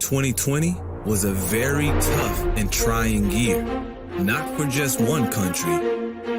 2020 was a very tough and trying year, not for just one country,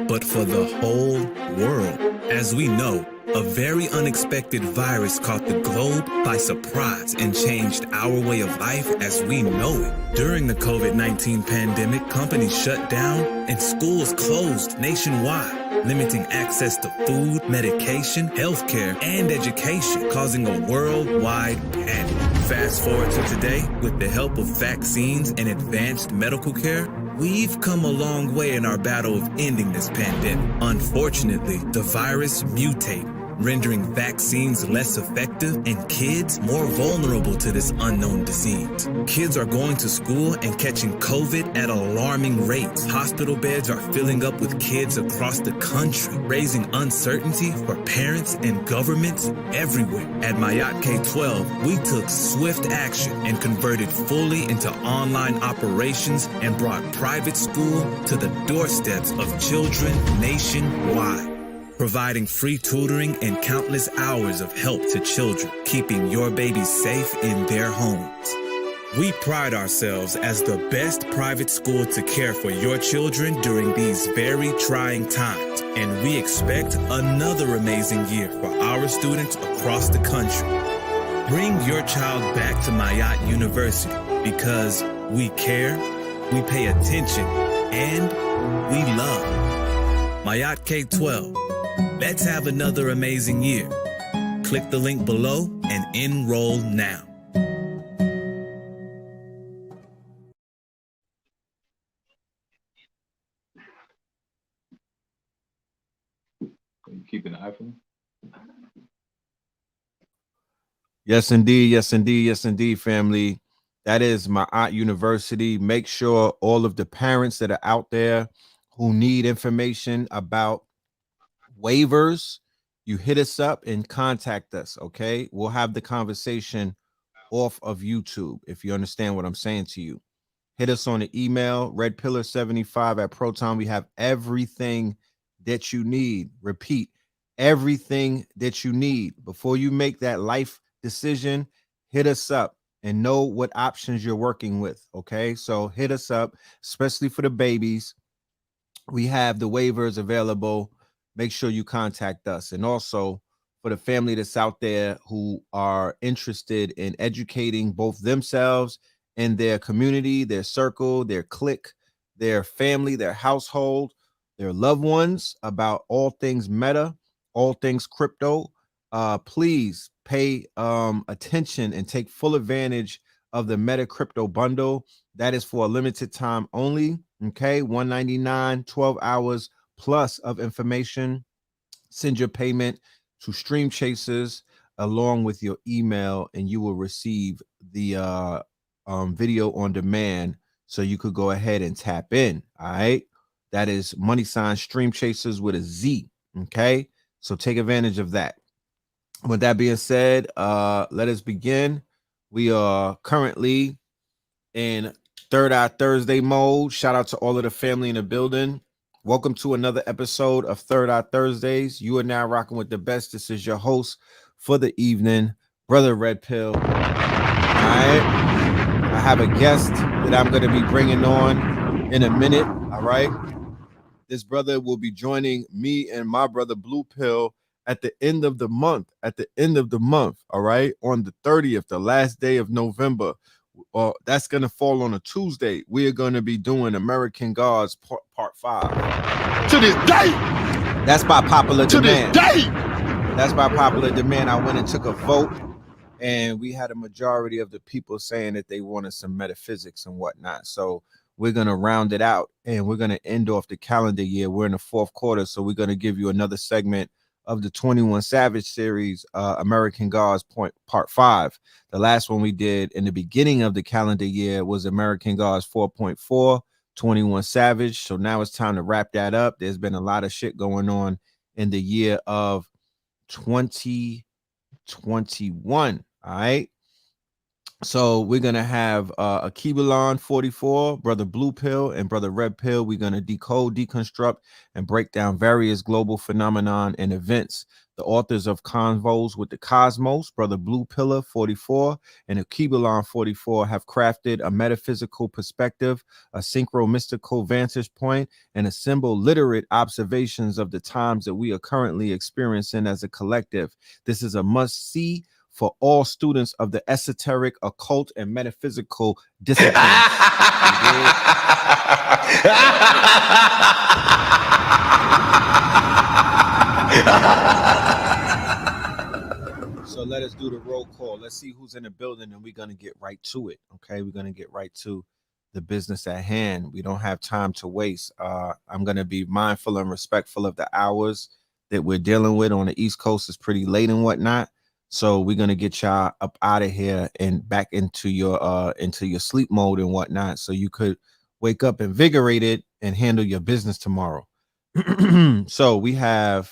but for the whole world. As we know, a very unexpected virus caught the globe by surprise and changed our way of life as we know it. During the COVID-19 pandemic, companies shut down and schools closed nationwide, limiting access to food, medication, healthcare, and education, causing a worldwide panic. Fast forward to today, with the help of vaccines and advanced medical care, we've come a long way in our battle of ending this pandemic. Unfortunately, the virus mutated, rendering vaccines less effective and kids more vulnerable to this unknown disease. Kids are going to school and catching COVID at alarming rates. Hospital beds are filling up with kids across the country, raising uncertainty for parents and governments everywhere. At Mayat K-12, we took swift action and converted fully into online operations and brought private school to the doorsteps of children nationwide, providing free tutoring and countless hours of help to children, keeping your babies safe in their homes. We pride ourselves as the best private school to care for your children during these very trying times, and we expect another amazing year for our students across the country. Bring your child back to Mayat University because we care, we pay attention, and we love. Mayat K-12. Let's have another amazing year. Click the link below and enroll now. Are you keeping an eye for me? Yes, indeed. Yes, indeed. Yes, indeed, family. That is Mayat University. Make sure all of the parents that are out there who need information about waivers, you hit us up and contact us, okay? We'll have the conversation off of YouTube, if you understand what I'm saying to you. Hit us on the email, redpillar75@proton. We have everything that you need. Repeat, everything that you need. Before you make that life decision, hit us up and know what options you're working with, okay? So hit us up, especially for the babies. We have the waivers available. Make sure you contact us. And also for the family that's out there who are interested in educating both themselves and their community, their circle, their clique, their family, their household, their loved ones about all things meta, all things crypto, please pay attention and take full advantage of the Meta Crypto Bundle. That is for a limited time only. Okay, $199, 12 hours plus of information. Send your payment to Stream Chasers along with your email, and you will receive the video on demand, so you could go ahead and tap in. All right, that is $ Stream Chasers with a Z. Okay, so take advantage of that. With that being said, let us begin. We are currently in Third Eye Thursday mode. Shout out to all of the family in the building. Welcome to another episode of Third Eye Thursdays. You are now rocking with the best. This is your host for the evening, Brother Red Pill. All right. I have a guest that I'm going to be bringing on in a minute. All right. This brother will be joining me and my brother Blue Pill at the end of the month. All right. On the 30th, the last day of November. That's going to fall on a Tuesday. We are going to be doing American Gods Part 5. To this day. That's by popular demand. To this day. That's by popular demand. I went and took a vote, and we had a majority of the people saying that they wanted some metaphysics and whatnot. So we're going to round it out, and we're going to end off the calendar year. We're in the fourth quarter, so we're going to give you another segment of the 21 Savage series, American Gods Part 5. The last one we did in the beginning of the calendar year was American Gods 4.4, 21 Savage. So now it's time to wrap that up. There's been a lot of shit going on in the year of 2021. All right. So we're gonna have ALKEBULAN 44, Brother Blue Pill, and Brother Red Pill. We're gonna decode, deconstruct, and break down various global phenomenon and events. The authors of Convos with the Cosmos, Brother Blue Pillar 44 and ALKEBULAN 44, have crafted a metaphysical perspective, a synchro mystical vantage point, and assemble literate observations of the times that we are currently experiencing as a collective. This is a must-see for all students of the esoteric, occult, and metaphysical disciplines. So let us do the roll call. Let's see who's in the building, and we're going to get right to it. Okay, we're going to get right to the business at hand. We don't have time to waste. I'm going to be mindful and respectful of the hours that we're dealing with on the East Coast. It's pretty late and whatnot. So we're gonna get y'all up out of here and back into your sleep mode and whatnot, so you could wake up invigorated and handle your business tomorrow. So we have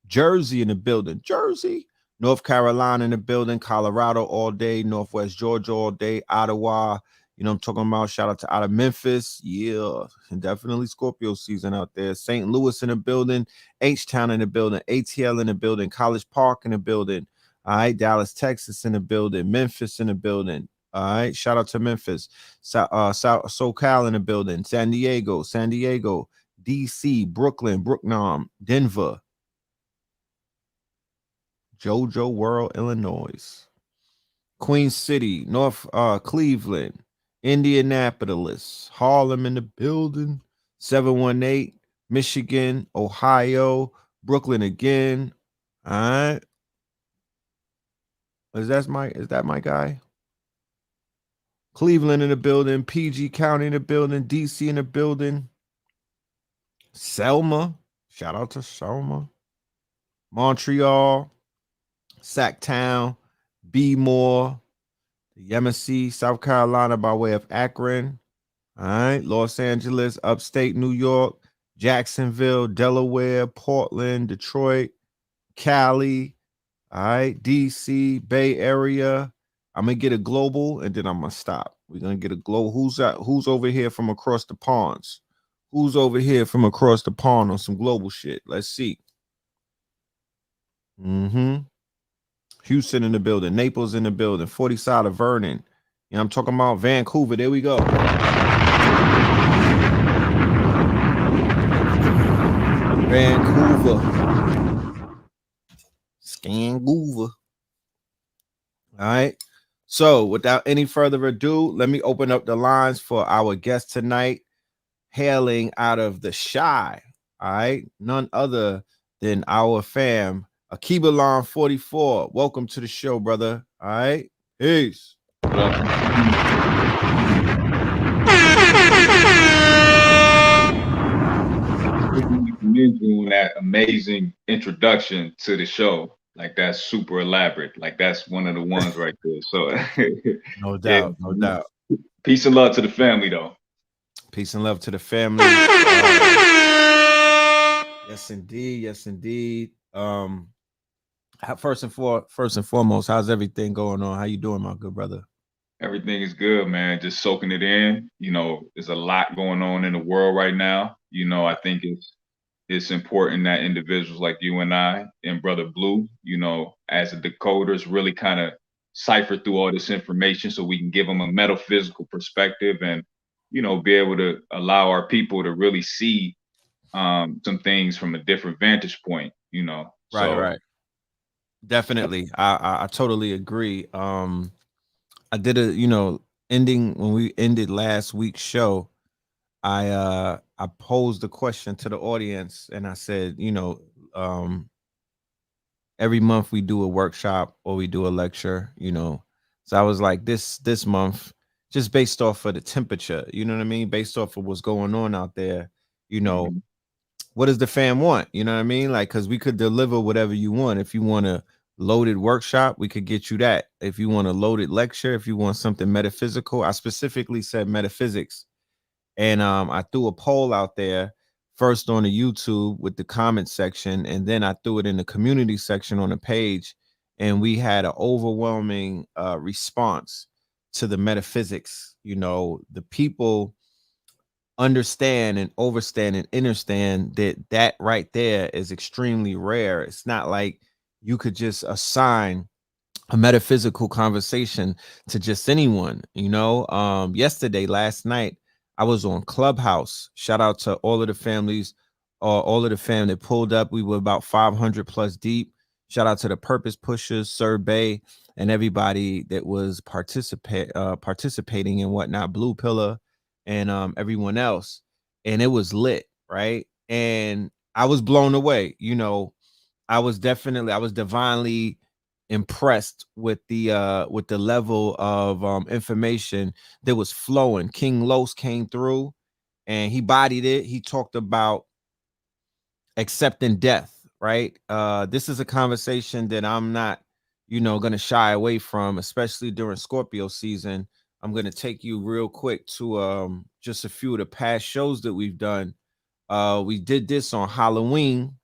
Jersey in the building, Jersey, North Carolina in the building, Colorado all day, Northwest Georgia all day, Ottawa. You know what I'm talking about? Shout out to out of Memphis. Yeah, and definitely Scorpio season out there. St. Louis in the building, H-Town in the building, ATL in the building, College Park in the building. All right, Dallas, Texas in the building, Memphis in the building. All right, shout out to Memphis, SoCal in the building, San Diego, DC, Brooklyn, Denver, JoJo World, Illinois, Queen City, North Cleveland, Indianapolis, Harlem in the building, 718, Michigan, Ohio, Brooklyn again. All right. Is that my guy? Cleveland in the building, PG County in the building, DC in the building. Selma, shout out to Selma. Montreal, Sacktown, Bmore, Yemassee, South Carolina by way of Akron. All right, Los Angeles, upstate New York, Jacksonville, Delaware, Portland, Detroit, Cali. All right, DC, Bay Area. I'm gonna get a global and then I'm gonna stop. We're gonna get a global. Who's over here from across the ponds? Who's over here from across the pond on some global shit? Let's see. Houston in the building, Naples in the building, 40 side of Vernon. You know, I'm talking about Vancouver. There we go. Vancouver. Scangoover. All right. So without any further ado, let me open up the lines for our guest tonight, hailing out of the Shy. All right. None other than our fam, ALKEBULAN 44. Welcome to the show, brother. All right. Peace. Doing that amazing introduction to the show. Like that's super elaborate. Like that's one of the ones right there. So no doubt, no doubt. Peace and love to the family, though. Peace and love to the family. Yes, indeed. Yes, indeed. First and foremost, how's everything going on? How you doing, my good brother? Everything is good, man. Just soaking it in. You know, there's a lot going on in the world right now. You know, I think it's important that individuals like you and I and Brother Blue, you know, as a decoders, really kind of cipher through all this information so we can give them a metaphysical perspective and, you know, be able to allow our people to really see some things from a different vantage point, you know. Right. Definitely. I totally agree. I did when we ended last week's show, I posed a question to the audience and I said, every month we do a workshop or we do a lecture, So I was like, this month, just based off of the temperature, you know what I mean? Based off of what's going on out there, what does the fam want? You know what I mean? Like, because we could deliver whatever you want. If you want a loaded workshop, we could get you that. If you want a loaded lecture, if you want something metaphysical, I specifically said metaphysics. And I threw a poll out there first on the YouTube with the comment section, and then I threw it in the community section on the page, and we had an overwhelming response. to the metaphysics. You know, the people understand and overstand and understand that right there is extremely rare. It's not like you could just assign a metaphysical conversation to just anyone. You know, last night I was on Clubhouse. Shout out to all of the families, all of the fam that pulled up. We were about 500 plus deep. Shout out to the Purpose Pushers, Sir Bay, and everybody that was participating and whatnot, Blue Pillar, and everyone else. And it was lit, right? And I was blown away. You know, I was divinely impressed with the level of information that was flowing. King Los came through and he bodied it. He talked about accepting death, right? This is a conversation that I'm not, going to shy away from, especially during Scorpio season. I'm going to take you real quick to just a few of the past shows that we've done. We did this on Halloween,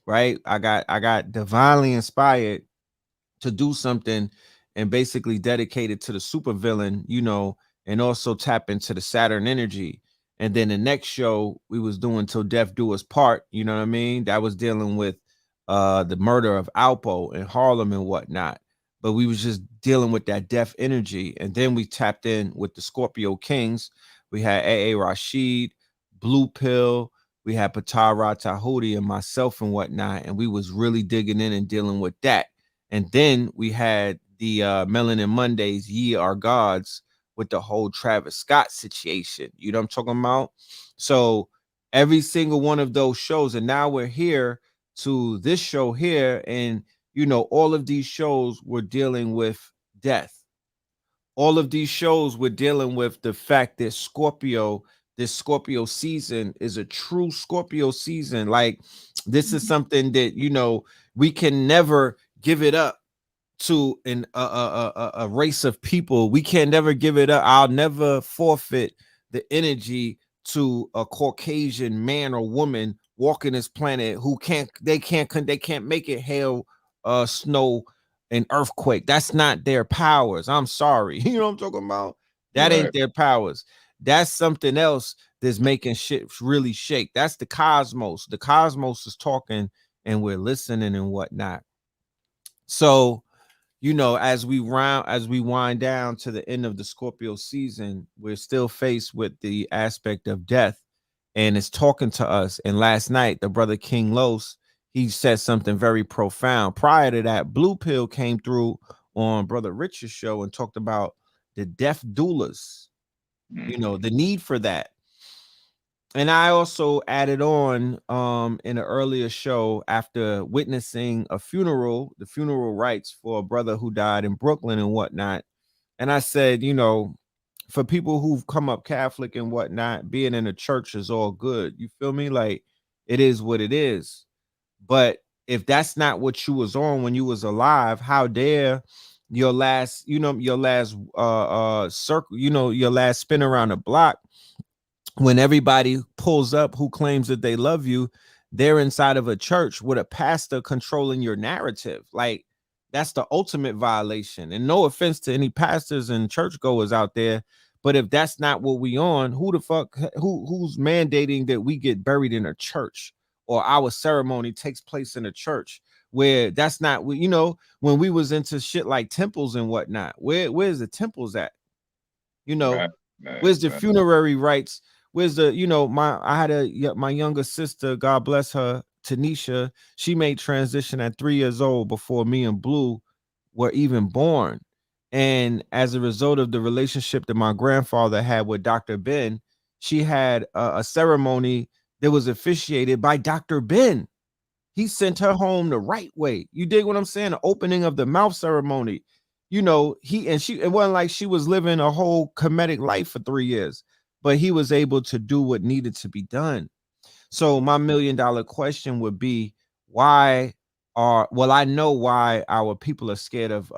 right? I got divinely inspired to do something and basically dedicate it to the supervillain, and also tap into the Saturn energy. And then the next show we was doing Till Death Do Us Part, you know what I mean? That was dealing with the murder of Alpo in Harlem and whatnot. But we was just dealing with that death energy. And then we tapped in with the Scorpio Kings. We had A.A. Rashid, Blue Pill, we had Patara Tahuti and myself and whatnot. And we was really digging in and dealing with that. And then we had the Melanin Mondays, Ye Are Gods, with the whole Travis Scott situation. You know what I'm talking about? So every single one of those shows, and now we're here to this show here, and all of these shows were dealing with death. All of these shows were dealing with the fact that this Scorpio season is a true Scorpio season. Like, this is something that we can never give it up to a race of people. We can never give it up. I'll never forfeit the energy to a Caucasian man or woman walking this planet who can't make it hail, snow, and earthquake. That's not their powers. I'm sorry. You know what I'm talking about? That ain't their powers. That's something else that's making shit really shake. That's the cosmos. The cosmos is talking and we're listening and whatnot. So, as we wind down to the end of the Scorpio season, we're still faced with the aspect of death, and it's talking to us. And last night, the brother King Los, he said something very profound. Prior to that, Blue Pill came through on Brother Richard's show and talked about the death doulas, the need for that. And I also added on in an earlier show, after witnessing the funeral rites for a brother who died in Brooklyn and whatnot. And I said, for people who've come up Catholic and whatnot, being in a church is all good. You feel me? Like, it is what it is. But if that's not what you was on when you was alive, how dare your last circle, your last spin around the block, when everybody pulls up who claims that they love you, they're inside of a church with a pastor controlling your narrative. Like, that's the ultimate violation. And no offense to any pastors and churchgoers out there, but if that's not what we on, who's mandating that we get buried in a church or our ceremony takes place in a church where that's not, when we was into shit like temples and whatnot, where's the temples at? Where's the funerary rites? Where's the, my younger sister, God bless her, Tanisha, she made transition at 3 years old before me and Blue were even born. And as a result of the relationship that my grandfather had with Dr. Ben, she had a ceremony that was officiated by Dr. Ben. He sent her home the right way. You dig what I'm saying? The opening of the mouth ceremony. It wasn't like she was living a whole comedic life for 3 years, but he was able to do what needed to be done. So my $1 million question would be, I know why our people are scared of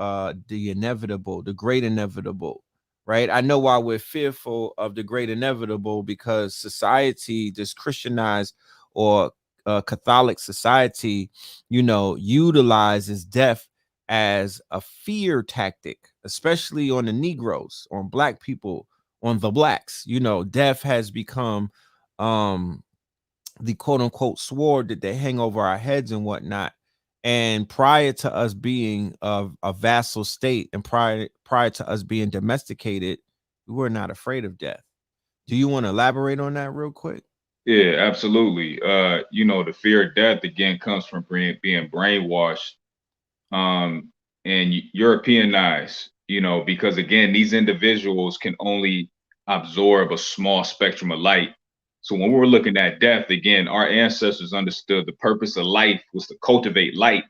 the inevitable, the great inevitable, right? I know why we're fearful of the great inevitable, because society, this Christianized or Catholic society, utilizes death as a fear tactic, especially on the Negroes, on Black people, on the Blacks. You know, death has become the quote unquote sword that they hang over our heads and whatnot. And prior to us being a vassal state, and prior to us being domesticated, we were not afraid of death. Do you want to elaborate on that real quick? Yeah, absolutely. You know, the fear of death again comes from being brainwashed and Europeanized, you know, because again, these individuals can only absorb a small spectrum of light. So when we're looking at death, again, our ancestors understood the purpose of life was to cultivate light.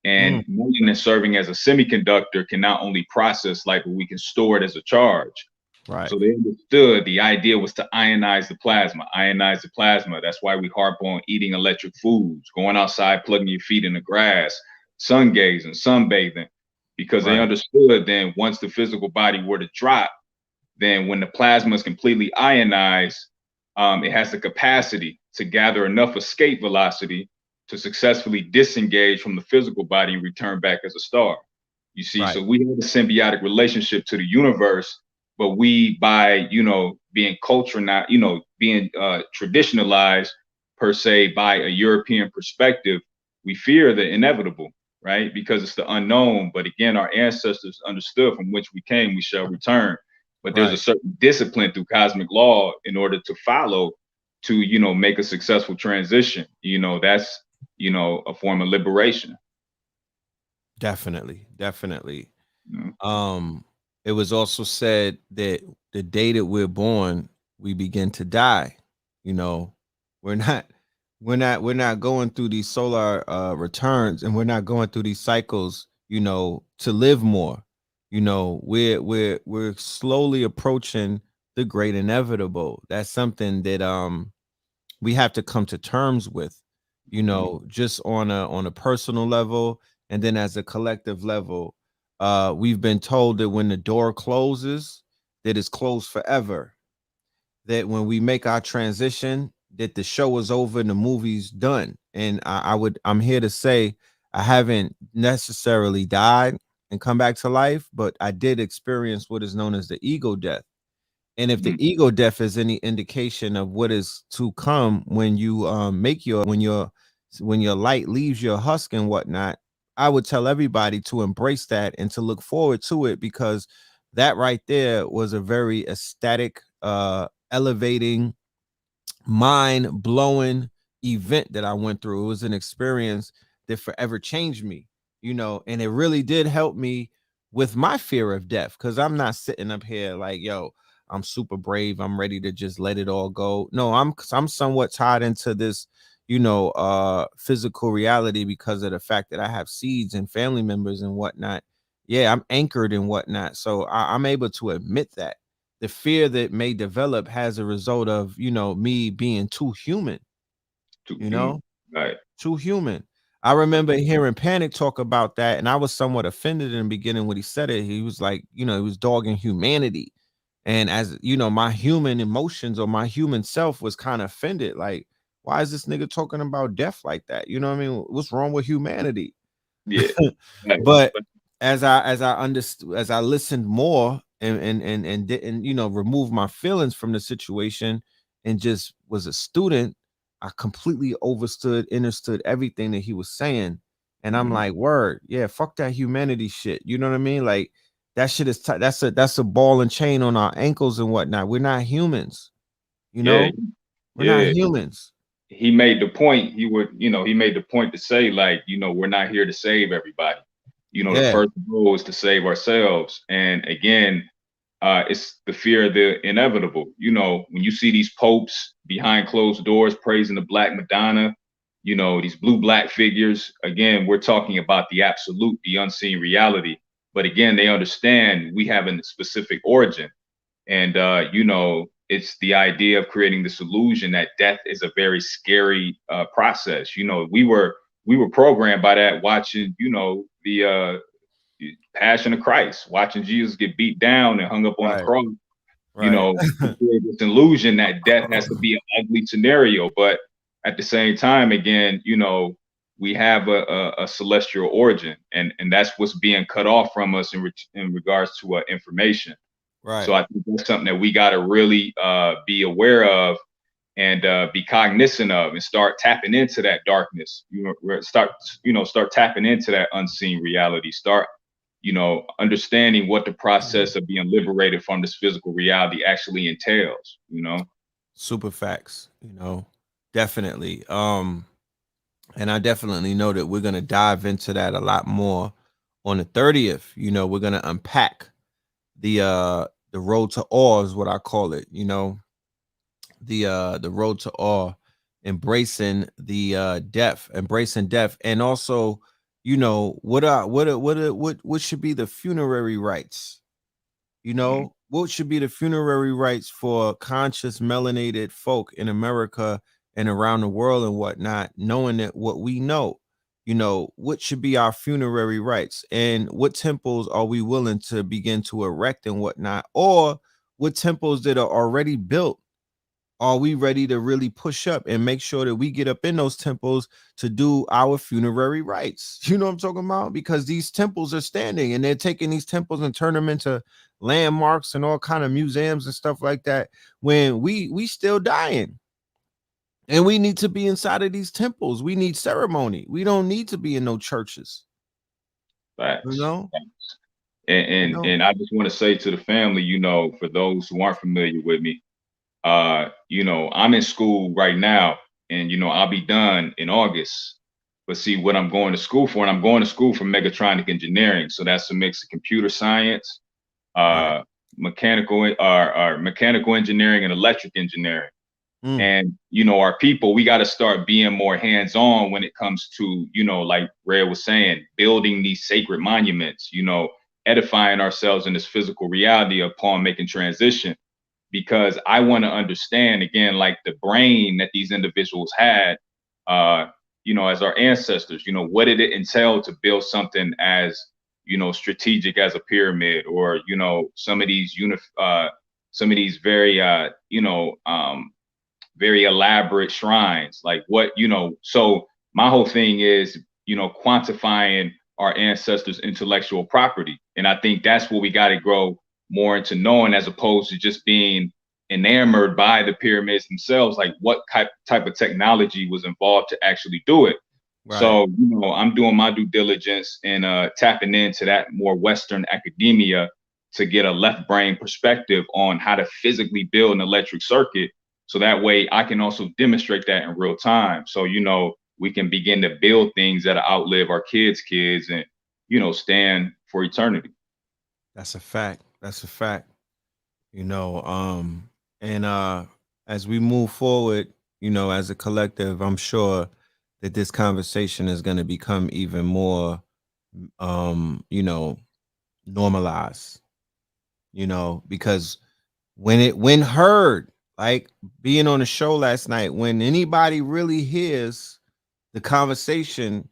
And meaning and serving as a semiconductor can not only process light, but we can store it as a charge. Right. So they understood the idea was to ionize the plasma, ionize the plasma. That's why we harp on eating electric foods, going outside, plugging your feet in the grass, sun gazing, sunbathing, because they understood then once the physical body were to drop, then when the plasma is completely ionized, it has the capacity to gather enough escape velocity to successfully disengage from the physical body and return back as a star. You see, so we have a symbiotic relationship to the universe, but we, by, you know, being culture, not, you know, being traditionalized per se by a European perspective, we fear the inevitable, right? Because it's the unknown. But again, our ancestors understood from which we came, we shall return. But there's a certain discipline through cosmic law in order to follow to, you know, make a successful transition. You know, that's, you know, a form of liberation. Definitely. It was also said that the day that we're born, we begin to die. You know, we're not going through these solar returns, and we're not going through these cycles, you know, to live more. You know, we're slowly approaching the great inevitable. That's something that we have to come to terms with, you know, just on a personal level, and then as a collective level. We've been told that when the door closes, that it's closed forever. That when we make our transition, that the show is over and the movie's done. And I'm here to say I haven't necessarily died and come back to life, but I did experience what is known as the ego death. And if the ego death is any indication of what is to come when you when your light leaves your husk and whatnot, I would tell everybody to embrace that and to look forward to it, because that right there was a very ecstatic, elevating, mind-blowing event that I went through. It was an experience that forever changed me, you know, and it really did help me with my fear of death, because I'm not sitting up here like, yo, I'm super brave, I'm ready to just let it all go. No, I'm somewhat tied into this, you know, physical reality because of the fact that I have seeds and family members and whatnot. Yeah, I'm anchored and whatnot. So I'm able to admit that the fear that may develop has a result of, you know, me being too human, too human. I remember hearing Panic talk about that, and I was somewhat offended in the beginning when he said it. He was like, you know, he was dogging humanity. And as you know, my human emotions or my human self was kind of offended. Like, why is this nigga talking about death like that? You know what I mean? What's wrong with humanity? Yeah. But as I understood, as I listened more and didn't, you know, remove my feelings from the situation and just was a student, I completely understood everything that he was saying. And I'm like, word, yeah, fuck that humanity shit. You know what I mean? Like, that shit is that's a ball and chain on our ankles and whatnot. We're not humans, you know. We're not humans. He made the point. He made the point to say, like, you know, we're not here to save everybody. You know, the first goal is to save ourselves. And again, it's the fear of the inevitable. You know, when you see these popes behind closed doors praising the Black Madonna, you know, these blue-black figures, again, we're talking about the absolute, the unseen reality. But again, they understand we have a specific origin. And, you know, it's the idea of creating this illusion that death is a very scary process. You know, we were programmed by that, watching, you know, the Passion of Christ, watching Jesus get beat down and hung up on a cross. You know, this illusion that death has to be an ugly scenario. But at the same time, again, you know, we have a celestial origin, and that's what's being cut off from us in regards to information. Right. So I think that's something that we got to really be aware of and be cognizant of, and start tapping into that darkness. Start tapping into that unseen reality. Start understanding what the process of being liberated from this physical reality actually entails. Super facts. Definitely. And I definitely know that we're gonna dive into that a lot more on the 30th. We're gonna unpack the road to awe is what I call it. The road to awe, embracing the death, and also, what should be the funerary rites? What should be the funerary rites for conscious melanated folk in America and around the world and whatnot, knowing that what we know, what should be our funerary rites, and what temples are we willing to begin to erect and whatnot, or what temples that are already built are we ready to really push up and make sure that we get up in those temples to do our funerary rites? You know what I'm talking about? Because these temples are standing, and they're taking these temples and turn them into landmarks and all kind of museums and stuff like that, when we still dying. And we need to be inside of these temples. We need ceremony. We don't need to be in no churches. Facts. And I just want to say to the family, for those who aren't familiar with me, I'm in school right now, and I'll be done in August. But see, what I'm going to school for, and I'm going to school for mechatronic engineering. So that's a mix of computer science, Right. mechanical engineering, and electric engineering. And our people, we got to start being more hands-on when it comes to, like Red was saying, building these sacred monuments, edifying ourselves in this physical reality upon making transition. Because I want to understand, again, like the brain that these individuals had, as our ancestors, what did it entail to build something as, strategic as a pyramid, or, some of these very, very elaborate shrines, like what, so my whole thing is, quantifying our ancestors' intellectual property. And I think that's what we got to grow more into knowing, as opposed to just being enamored by the pyramids themselves, like what type of technology was involved to actually do it. Right. So, I'm doing my due diligence and tapping into that more Western academia to get a left brain perspective on how to physically build an electric circuit. So that way I can also demonstrate that in real time. So, we can begin to build things that outlive our kids' and, stand for eternity. That's a fact. That's a fact. And as we move forward, as a collective, I'm sure that this conversation is going to become even more, normalized, because when heard, like being on the show last night, when anybody really hears the conversation,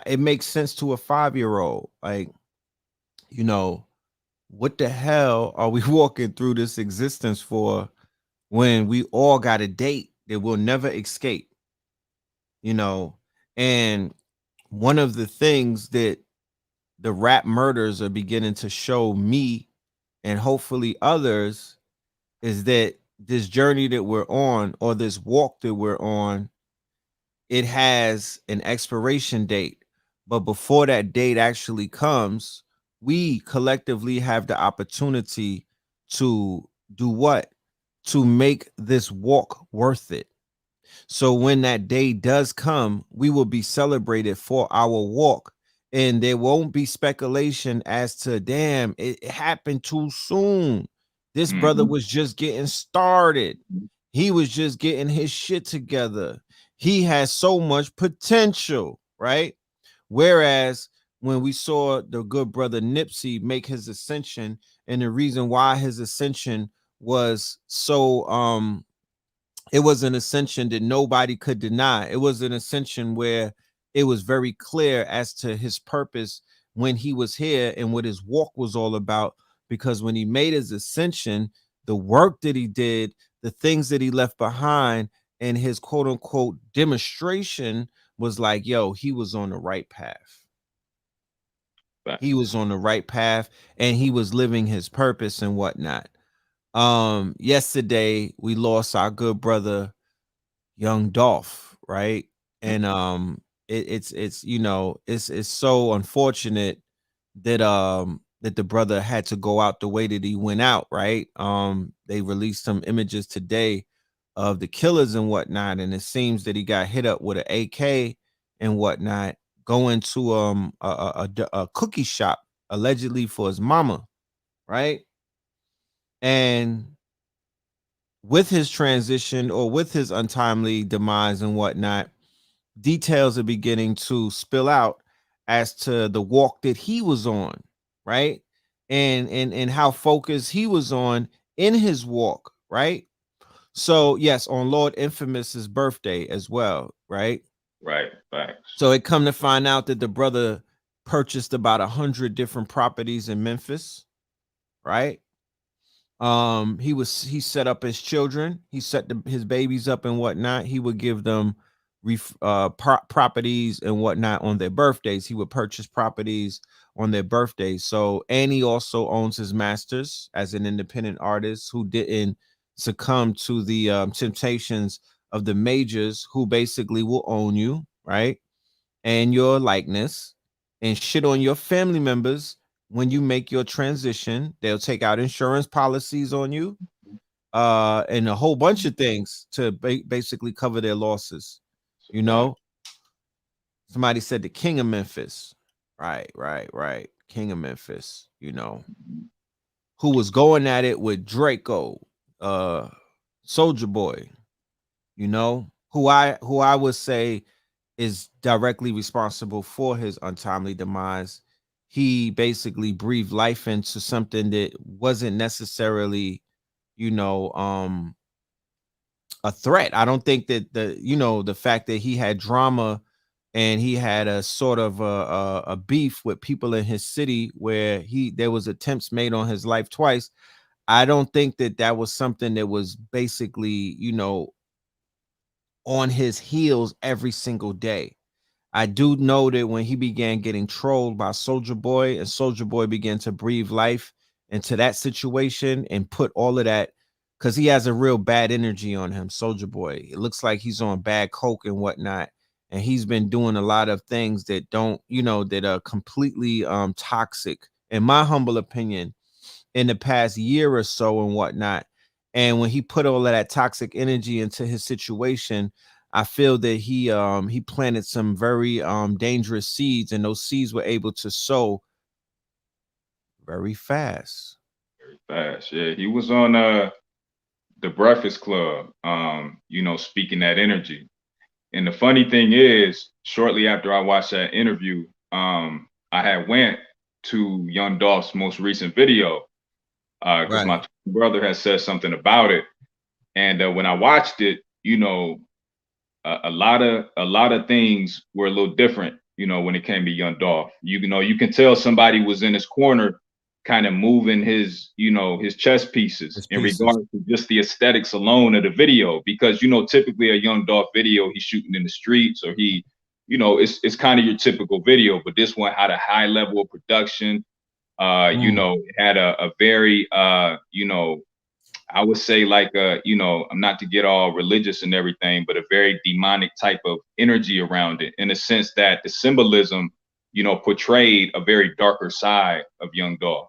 it makes sense to a 5-year-old. Like, what the hell are we walking through this existence for, when we all got a date that we'll never escape? And one of the things that the rap murders are beginning to show me, and hopefully others, is that this journey that we're on, or this walk that we're on, it has an expiration date. But before that date actually comes, we collectively have the opportunity to do what? To make this walk worth it. So when that day does come, we will be celebrated for our walk, and there won't be speculation as to, damn, it happened too soon. This brother was just getting started. He was just getting his shit together. He has so much potential, right? Whereas when we saw the good brother Nipsey make his ascension, and the reason why his ascension was so it was an ascension that nobody could deny. It was an ascension where it was very clear as to his purpose when he was here and what his walk was all about. Because when he made his ascension, the work that he did, the things that he left behind, and his quote unquote demonstration was like, yo, he was on the right path. Right. He was on the right path and he was living his purpose and whatnot. Yesterday we lost our good brother, young Dolph, right? And it's you know, it's so unfortunate that that the brother had to go out the way that he went out, right? They released some images today of the killers and whatnot, and it seems that he got hit up with an AK and whatnot, going to a cookie shop allegedly for his mama, right? And with his transition or with his untimely demise and whatnot, details are beginning to spill out as to the walk that he was on, right? And how focused he was on in his walk, right? So yes, on Lord Infamous's birthday as well, right? Right. Thanks. So it come to find out that the brother purchased about 100 different properties in Memphis, right? He set up his children, he set his babies up and whatnot. He would give them properties and whatnot on their birthdays. He would purchase properties on their birthdays. So, and he also owns his masters as an independent artist who didn't succumb to the temptations of the majors, who basically will own you, right, and your likeness, and shit on your family members. When you make your transition, they'll take out insurance policies on you, and a whole bunch of things to basically cover their losses. You know, somebody said the king of Memphis, right, king of Memphis, you know, who was going at it with Draco, Soldier Boy, you know, who I would say is directly responsible for his untimely demise. He basically breathed life into something that wasn't necessarily, you know, a threat. I don't think that the fact that he had drama and he had a sort of a beef with people in his city where there was attempts made on his life twice. I don't think that was something that was basically, you know, on his heels every single day. I do know that when he began getting trolled by Soldier Boy, and Soldier Boy began to breathe life into that situation and put all of that, because he has a real bad energy on him, Soldier Boy. It looks like he's on bad coke and whatnot. And he's been doing a lot of things that don't, you know, that are completely toxic, in my humble opinion, in the past year or so and whatnot. And when he put all of that toxic energy into his situation, I feel that he planted some very dangerous seeds, and those seeds were able to sow very fast. Very fast. Yeah. He was on the Breakfast Club, you know, speaking that energy. And the funny thing is, shortly after I watched that interview, I had went to Young Dolph's most recent video, because my brother had said something about it. And when I watched it, you know, a lot of things were a little different, you know, when it came to Young Dolph. You know, you can tell somebody was in his corner, kind of moving his, you know, his chess pieces in regards to just the aesthetics alone of the video. Because, you know, typically a Young Dolph video, he's shooting in the streets, or he, you know, it's kind of your typical video. But this one had a high level of production. You know, it had a very, you know, I would say like, you know, I'm not to get all religious and everything, but a very demonic type of energy around it, in the sense that the symbolism, you know, portrayed a very darker side of Young Dolph.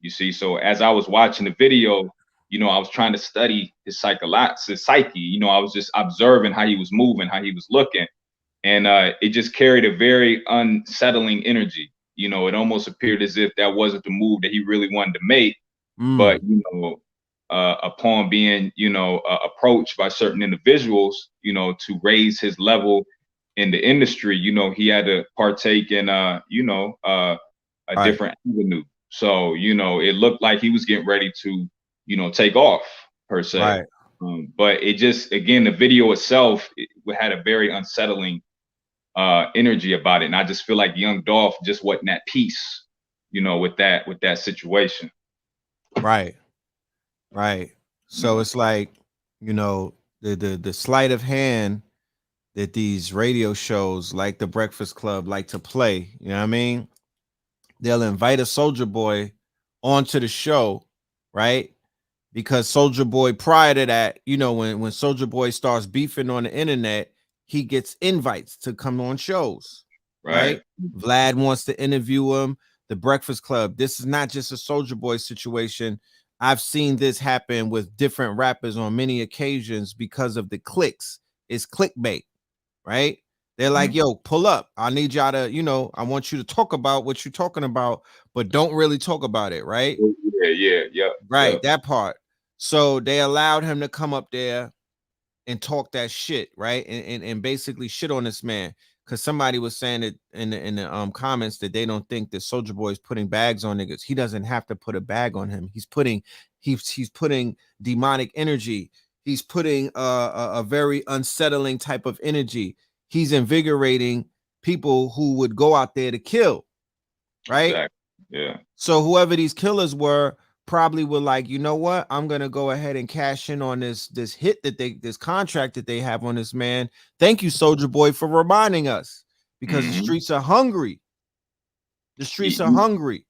You see, so as I was watching the video, you know, I was trying to study his psyche. You know, I was just observing how he was moving, how he was looking, and it just carried a very unsettling energy. You know, it almost appeared as if that wasn't the move that he really wanted to make. But, you know, upon being, you know, approached by certain individuals, you know, to raise his level in the industry, you know, he had to partake in, you know, a different avenue. So, you know, it looked like he was getting ready to, you know, take off per se. But it just, again, the video itself, it had a very unsettling energy about it. And I just feel like Young Dolph just wasn't at peace, you know, with that situation. Right. So it's like, you know, the sleight of hand that these radio shows like the Breakfast Club like to play. You know what I mean? They'll invite a Soldier Boy onto the show, right? Because Soldier Boy, prior to that, you know, when Soldier Boy starts beefing on the internet, he gets invites to come on shows, right? Vlad wants to interview him. The Breakfast Club. This is not just a Soldier Boy situation. I've seen this happen with different rappers on many occasions because of the clicks. It's clickbait, right? They're like, yo, pull up. I need y'all to, you know, I want you to talk about what you're talking about, but don't really talk about it, right? Yeah. Right, that part. So they allowed him to come up there and talk that shit, right? And basically shit on this man. Because somebody was saying it in the comments that they don't think that Soldier Boy is putting bags on niggas. He doesn't have to put a bag on him. He's putting demonic energy. He's putting a very unsettling type of energy. He's invigorating people who would go out there to kill, right? Exactly. Yeah. So whoever these killers were probably were like, you know what? I'm gonna go ahead and cash in on this hit that this contract that they have on this man. Thank you, Soldier Boy, for reminding us, because the streets are hungry. The streets are hungry.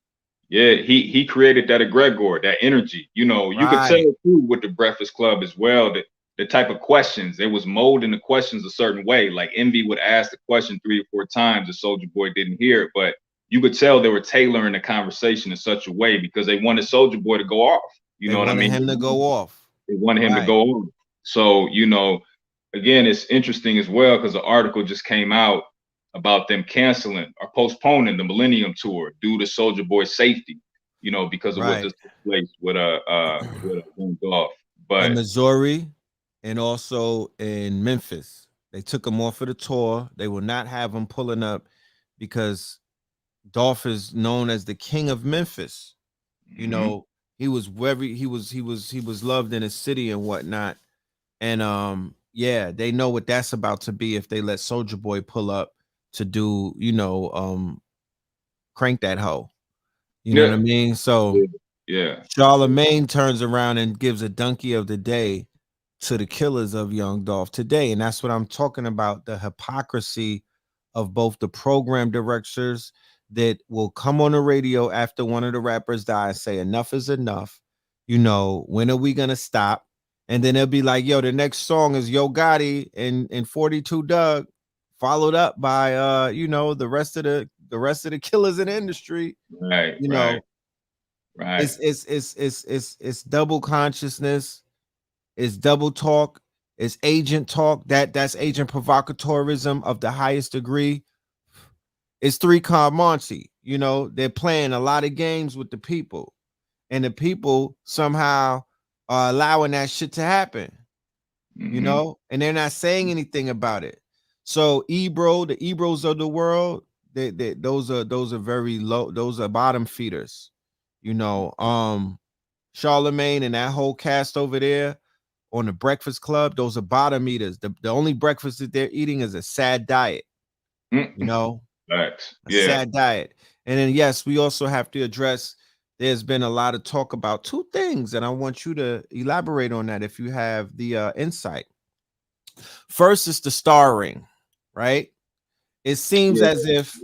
Yeah, he created that egregore, that energy. You know, you could tell too with the Breakfast Club as well that the type of questions, they was molding the questions a certain way. Like Envy would ask the question 3 or 4 times, the Soldier Boy didn't hear it, but you could tell they were tailoring the conversation in such a way because they wanted Soldier Boy to go off. You know what I mean? Him to go off. They wanted him to go off. So, you know, again, it's interesting as well because the article just came out about them canceling or postponing the Millennium Tour due to Soldier Boy's safety, you know, because of what just took place with Dolph. But in Missouri and also in Memphis, they took him off of the tour. They will not have him pulling up because Dolph is known as the king of Memphis. You know, he was loved in his city and whatnot. And yeah, they know what that's about to be if they let Soldier Boy pull up to do, you know, crank that hoe. You know what I mean? So yeah, Charlemagne turns around and gives a donkey of the day to the killers of Young Dolph today. And that's what I'm talking about, the hypocrisy of both the program directors that will come on the radio after one of the rappers die and say enough is enough. You know, when are we gonna stop? And then they'll be like, yo, the next song is Yo Gotti and 42 Doug, followed up by you know, the rest of the killers in the industry. You know, it's double consciousness, it's double talk, it's agent talk. That's agent provocateurism of the highest degree. It's 3 Monty. You know, they're playing a lot of games with the people, and the people somehow are allowing that shit to happen. You know, and they're not saying anything about it. So Ebro, the Ebros of the world, those are very low. Those are bottom feeders. You know, Charlemagne and that whole cast over there on the Breakfast Club, those are bottom eaters. The only breakfast that they're eating is a sad diet. You know, a sad diet. And then yes, we also have to address, there's been a lot of talk about 2 things, and I want you to elaborate on that if you have the insight. First is the starring, right? It seems as if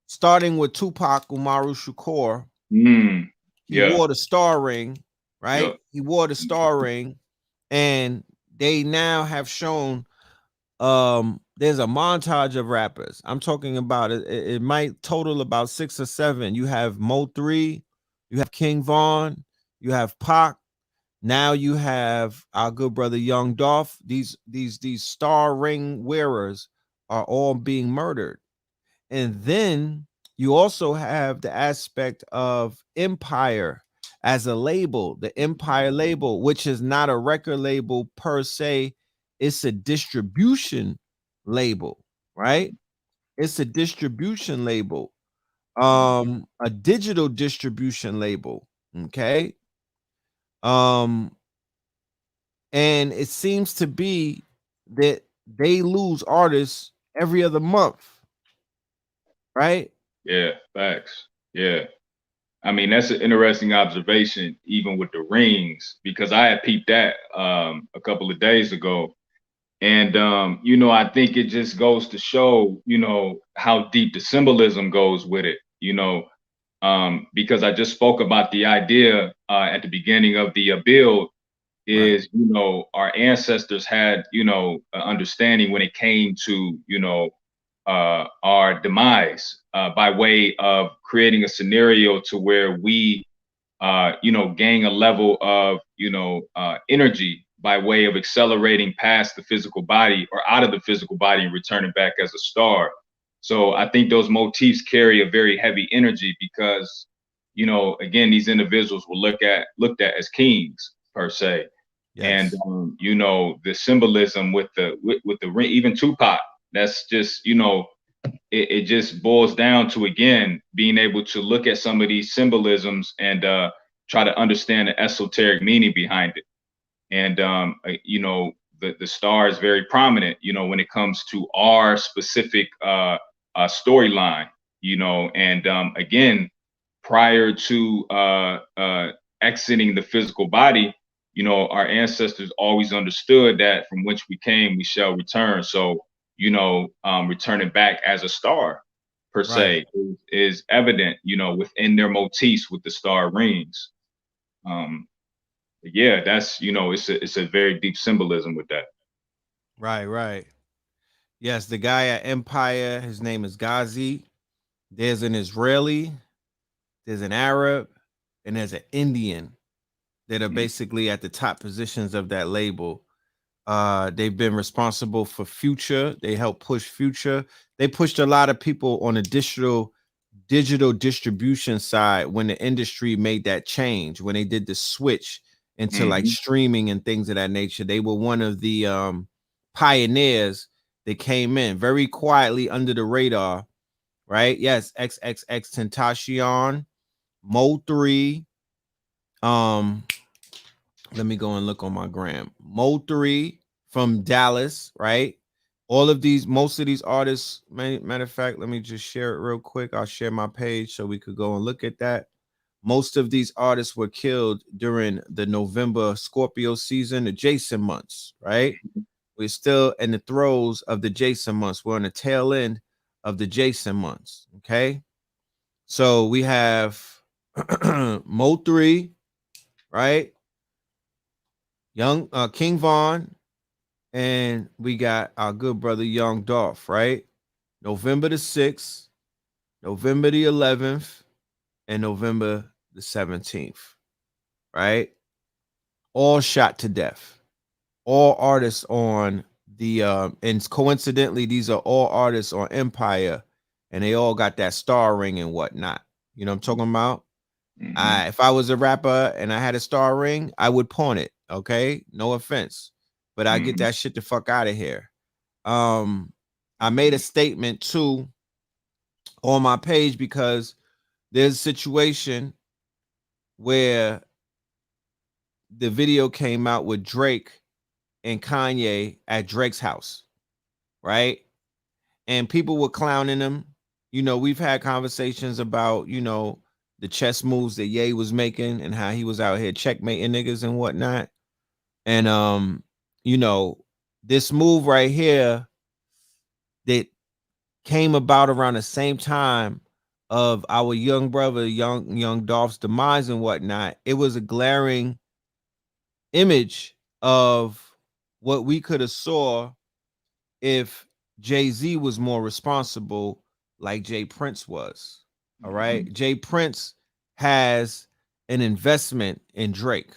starting with Tupac Umaru Shakur, he wore the star ring, right? He wore the star ring, and they now have shown there's a montage of rappers. I'm talking about it might total about 6 or 7. You have Mo 3, you have King Von, you have Pac. Now you have our good brother Young Dolph. These star ring wearers are all being murdered. And then you also have the aspect of Empire as a label, the Empire label, which is not a record label per se. It's a distribution label, right? It's a distribution label, a digital distribution label. Okay. And it seems to be that they lose artists every other month, right? Yeah, facts. Yeah. I mean, that's an interesting observation, even with the rings, because I had peeped that a couple of days ago. And you know, I think it just goes to show, you know, how deep the symbolism goes with it, you know, because I just spoke about the idea at the beginning of the build Right. is, you know, our ancestors had, you know, understanding when it came to, you know, our demise by way of creating a scenario to where we you know, gain a level of, you know, energy by way of accelerating past the physical body or out of the physical body and returning back as a star. So I think those motifs carry a very heavy energy because, you know, again, these individuals were looked at as kings per se. And Yes. you know, the symbolism with the ring, even Tupac, that's just, you know, it just boils down to, again, being able to look at some of these symbolisms and try to understand the esoteric meaning behind it. And you know, the star is very prominent, you know, when it comes to our specific storyline, you know. And again, prior to exiting the physical body, you know, our ancestors always understood that from which we came, we shall return. So, you know, returning back as a star per Right. se is evident, you know, within their motifs with the star rings. Um, yeah, that's, you know, it's a very deep symbolism with that. Right. Right. Yes, the guy at Empire, his name is Ghazi. There's an Israeli, there's an Arab, and there's an Indian that are Mm, basically at the top positions of that label. They've been responsible for Future. They helped push Future. They pushed a lot of people on the digital distribution side when the industry made that change, when they did the switch into like mhm, streaming and things of that nature. They were one of the pioneers that came in very quietly under the radar, right? Yes, XXX Tentacion, Mo 3, um, let me go and look on my gram. Mo 3 from Dallas, right? All of these, most of these artists, matter of fact, let me just share it real quick. I'll share my page so we could go and look at that. Most of these artists were killed during the November Scorpio season, the Jason months, right? We're still in the throes of the Jason months. We're on the tail end of the Jason months, okay? So we have Mo 3, right? Young King Von, and we got our good brother Young Dolph, right? November the 6th, November the 11th, and November the 17th, right? All shot to death. All artists on the and coincidentally, these are all artists on Empire, and they all got that star ring and whatnot. You know what I'm talking about? mhm, If I was a rapper and I had a star ring, I would pawn it. Okay, no offense, but I get mhm, that shit the fuck out of here. I made a statement too on my page because there's a situation where the video came out with Drake and Kanye at Drake's house, right? And people were clowning him. You know, we've had conversations about, you know, the chess moves that Ye was making and how he was out here checkmating niggas and whatnot. And you know, this move right here that came about around the same time of our young brother, young Dolph's demise and whatnot. It was a glaring image of what we could have saw if Jay-Z was more responsible like Jay Prince was. All right. mhm, Jay Prince has an investment in Drake.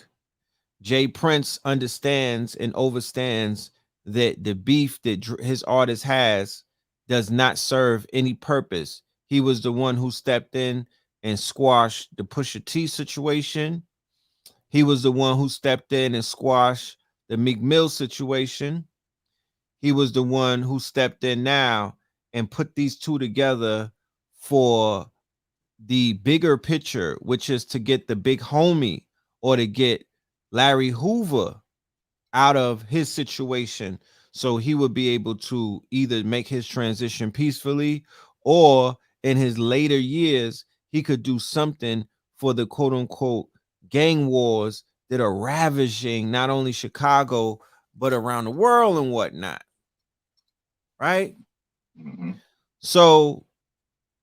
Jay Prince understands and overstands that the beef that his artist has does not serve any purpose. He was the one who stepped in and squashed the Pusha T situation. He was the one who stepped in and squashed the Meek Mill situation. He was the one who stepped in now and put these two together for the bigger picture, which is to get the big homie or to get Larry Hoover out of his situation so he would be able to either make his transition peacefully or in his later years he could do something for the quote unquote gang wars that are ravaging not only Chicago but around the world and whatnot, right? Mm-hmm. So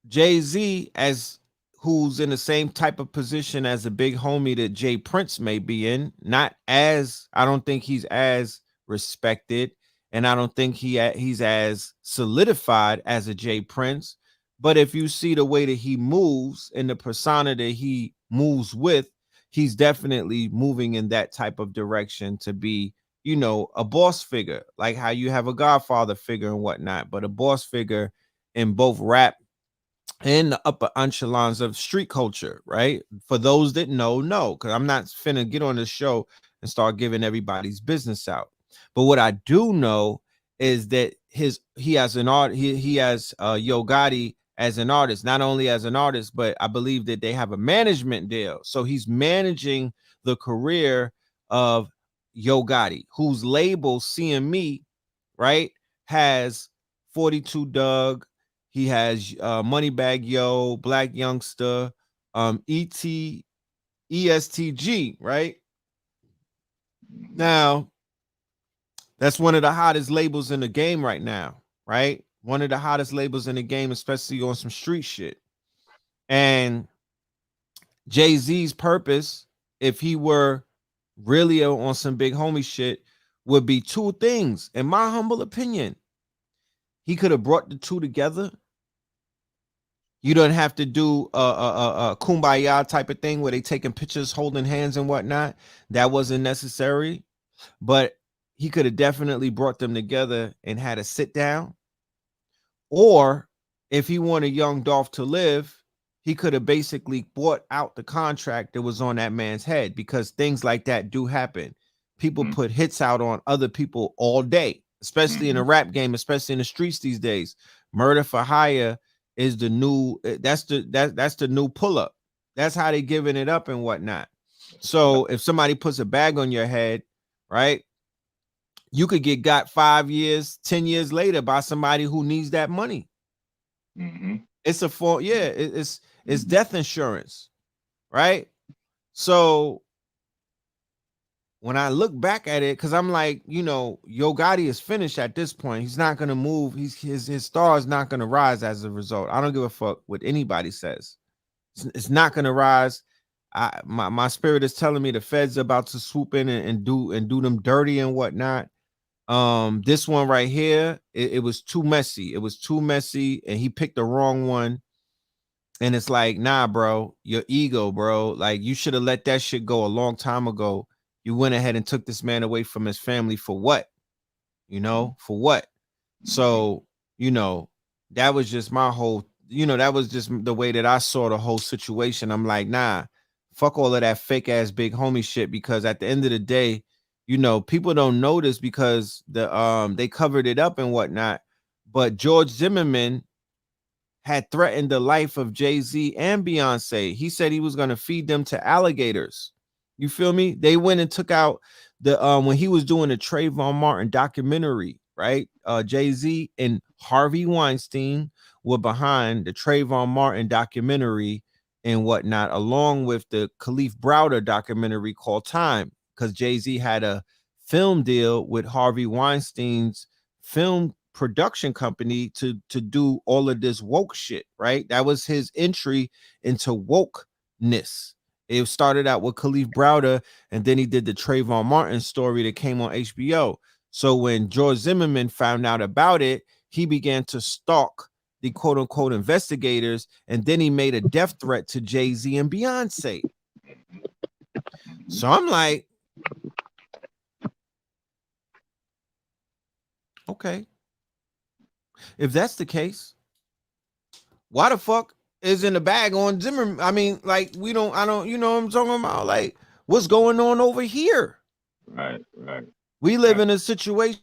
Jay-Z, as who's in the same type of position as a big homie that Jay Prince may be in, not as, I don't think he's as respected, and I don't think he's as solidified as a Jay Prince. But if you see the way that he moves and the persona that he moves with, he's definitely moving in that type of direction to be, you know, a boss figure, like how you have a Godfather figure and whatnot, but a boss figure in both rap and the upper echelons of street culture, right? For those that know, because I'm not finna get on this show and start giving everybody's business out. But what I do know is that he has an art, he has Yo Gotti as an artist, not only as an artist, but I believe that they have a management deal. So he's managing the career of Yo Gotti, whose label CME, right, has 42 Doug. He has Moneybag Yo, Black Youngster, ESTG, right? Now, that's one of the hottest labels in the game right now, right? One of the hottest labels in the game, especially on some street shit. And Jay-Z's purpose, if he were really on some big homie shit, would be two things, in my humble opinion. He could have brought the two together. You don't have to do a kumbaya type of thing where they taking pictures, holding hands and whatnot. That wasn't necessary, but he could have definitely brought them together and had a sit down. Or if he wanted Young Dolph to live, he could have basically bought out the contract that was on that man's head, because things like that do happen. People put hits out on other people all day, especially in the rap game, especially in the streets these days. Murder for hire is the new, that's the new pull-up. That's how they giving it up and whatnot. So if somebody puts a bag on your head, right, you could get got 5 years, 10 years later by somebody who needs that money. It's a form, yeah, it's death insurance, right? So when I look back at it, because I'm like, you know, Yo Gotti is finished at this point. He's not gonna move. His star is not gonna rise as a result. I don't give a fuck what anybody says. It's not gonna rise. My spirit is telling me the feds are about to swoop in and do them dirty and whatnot. This one right here, it was too messy. It was too messy, and he picked the wrong one. And it's like, nah, bro, your ego, bro. Like, you should have let that shit go a long time ago. You went ahead and took this man away from his family for what? You know, for what? So, you know, that was just my whole, you know, that was just the way that I saw the whole situation. I'm like, nah, fuck all of that fake ass big homie shit, because at the end of the day, you know, people don't know this because they covered it up and whatnot. But George Zimmerman had threatened the life of Jay-Z and Beyonce. He said he was going to feed them to alligators. You feel me? They went and took out the when he was doing the Trayvon Martin documentary, right? Jay-Z and Harvey Weinstein were behind the Trayvon Martin documentary and whatnot, along with the Khalif Browder documentary called Time, because Jay-Z had a film deal with Harvey Weinstein's film production company to do all of this woke shit, right? That was his entry into wokeness. It started out with Khalif Browder, and then he did the Trayvon Martin story that came on HBO. So when George Zimmerman found out about it, he began to stalk the quote unquote investigators, and then he made a death threat to Jay-Z and Beyonce. So I'm like, okay, if that's the case, why the fuck is in the bag on Zimmerman? I mean, like, I don't, you know what I'm talking about? Like, what's going on over here? Right. We live in a situation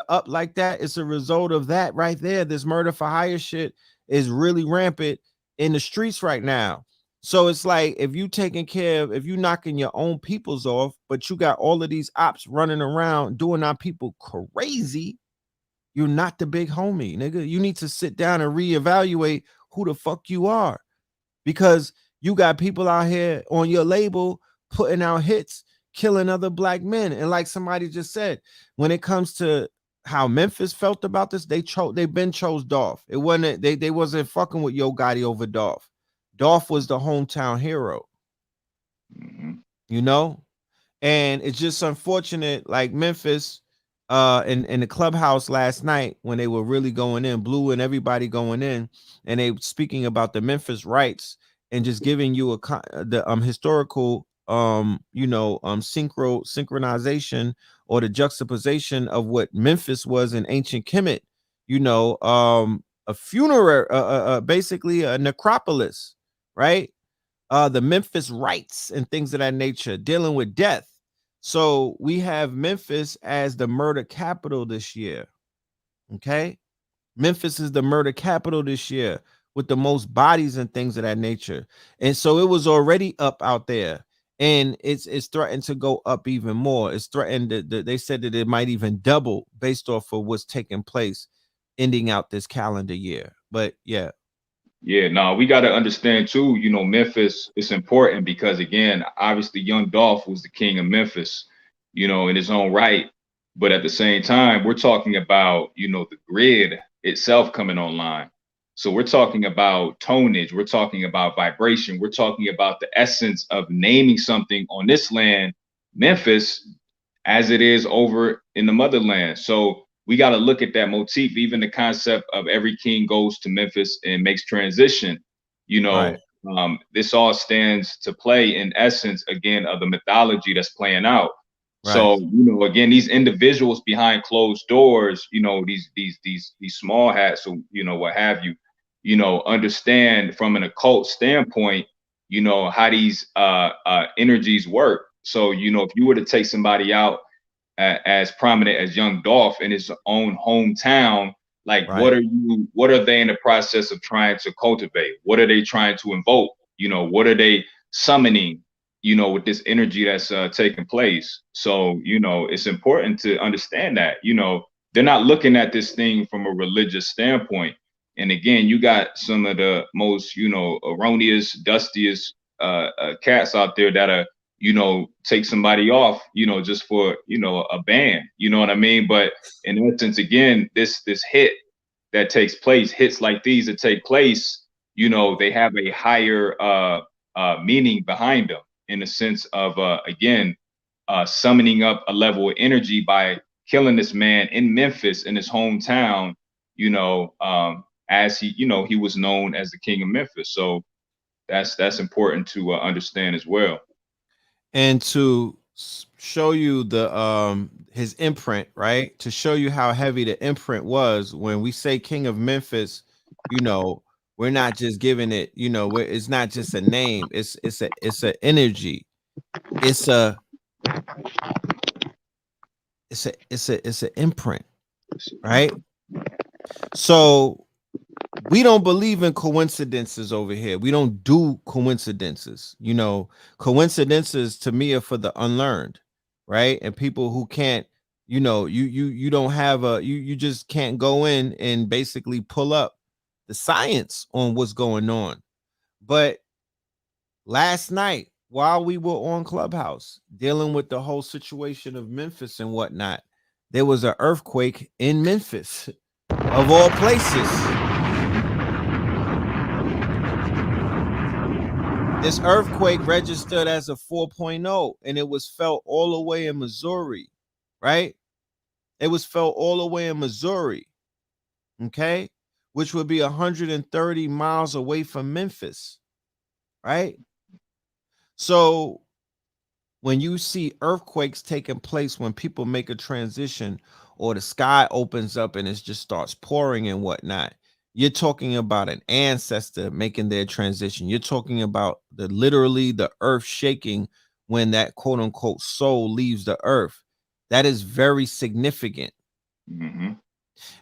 up like that. It's a result of that right there. This murder for hire shit is really rampant in the streets right now. So it's like, if you taking care of, if you knocking your own peoples off, but you got all of these ops running around doing our people crazy, you're not the big homie, nigga. You need to sit down and reevaluate who the fuck you are, because You got people out here on your label putting out hits, killing other black men. And like somebody just said, when it comes to how Memphis felt about this, they've been chose Dolph. It wasn't they wasn't fucking with Yo Gotti over Dolph. Dolph was the hometown hero, you know. And it's just unfortunate, like Memphis, in the clubhouse last night when they were really going in, Blue and everybody going in, and they speaking about the Memphis rights and just giving you the historical synchronization or the juxtaposition of what Memphis was in ancient Kemet, a funerary, basically a necropolis, right? The Memphis rites and things of that nature, dealing with death. So we have Memphis as the murder capital this year. Okay. Memphis is the murder capital this year with the most bodies and things of that nature. And so it was already up out there, and it's threatened to go up even more. It's threatened that they said that it might even double based off of what's taking place ending out this calendar year. But yeah. Yeah, no, we got to understand too, Memphis is important because, again, obviously Young Dolph was the king of Memphis, in his own right. But at the same time, we're talking about, the grid itself coming online. So we're talking about tonnage. We're talking about vibration. We're talking about the essence of naming something on this land, Memphis, as it is over in the motherland. So we got to look at that motif, even the concept of every king goes to Memphis and makes transition. Right. This all stands to play in essence, again, of the mythology that's playing out. Right. So, again, these individuals behind closed doors, these small hats, or, what have you, understand from an occult standpoint, how these energies work. So, if you were to take somebody out as prominent as Young Dolph in his own hometown, like right. what are they in the process of trying to cultivate? What are they trying to invoke? What are they summoning, with this energy that's taking place? So, it's important to understand that, they're not looking at this thing from a religious standpoint. And again, you got some of the most, erroneous, dustiest cats out there that are, take somebody off, just for, a ban, you know what I mean? But in essence, again, this hit that takes place, hits like these that take place, they have a higher meaning behind them, in the sense of, again, summoning up a level of energy by killing this man in Memphis, in his hometown, as he, he was known as the king of Memphis. So that's important to understand as well. And to show you the his imprint, right? To show you how heavy the imprint was, when we say king of Memphis, we're not just giving it, it's not just a name, it's an energy, it's an imprint, right? So we don't believe in coincidences over here. We don't do coincidences. Coincidences to me are for the unlearned, right? And people who can't, you don't have you just can't go in and basically pull up the science on what's going on. But last night, while we were on Clubhouse dealing with the whole situation of Memphis and whatnot, there was an earthquake in Memphis, of all places. This earthquake registered as a 4.0, and it was felt all the way in Missouri, right? It was felt all the way in Missouri, okay? Which would be 130 miles away from Memphis, right? So when you see earthquakes taking place, when people make a transition or the sky opens up and it just starts pouring and whatnot, you're talking about an ancestor making their transition. You're talking about literally the earth shaking when that quote unquote soul leaves the earth. That is very significant. Mm-hmm.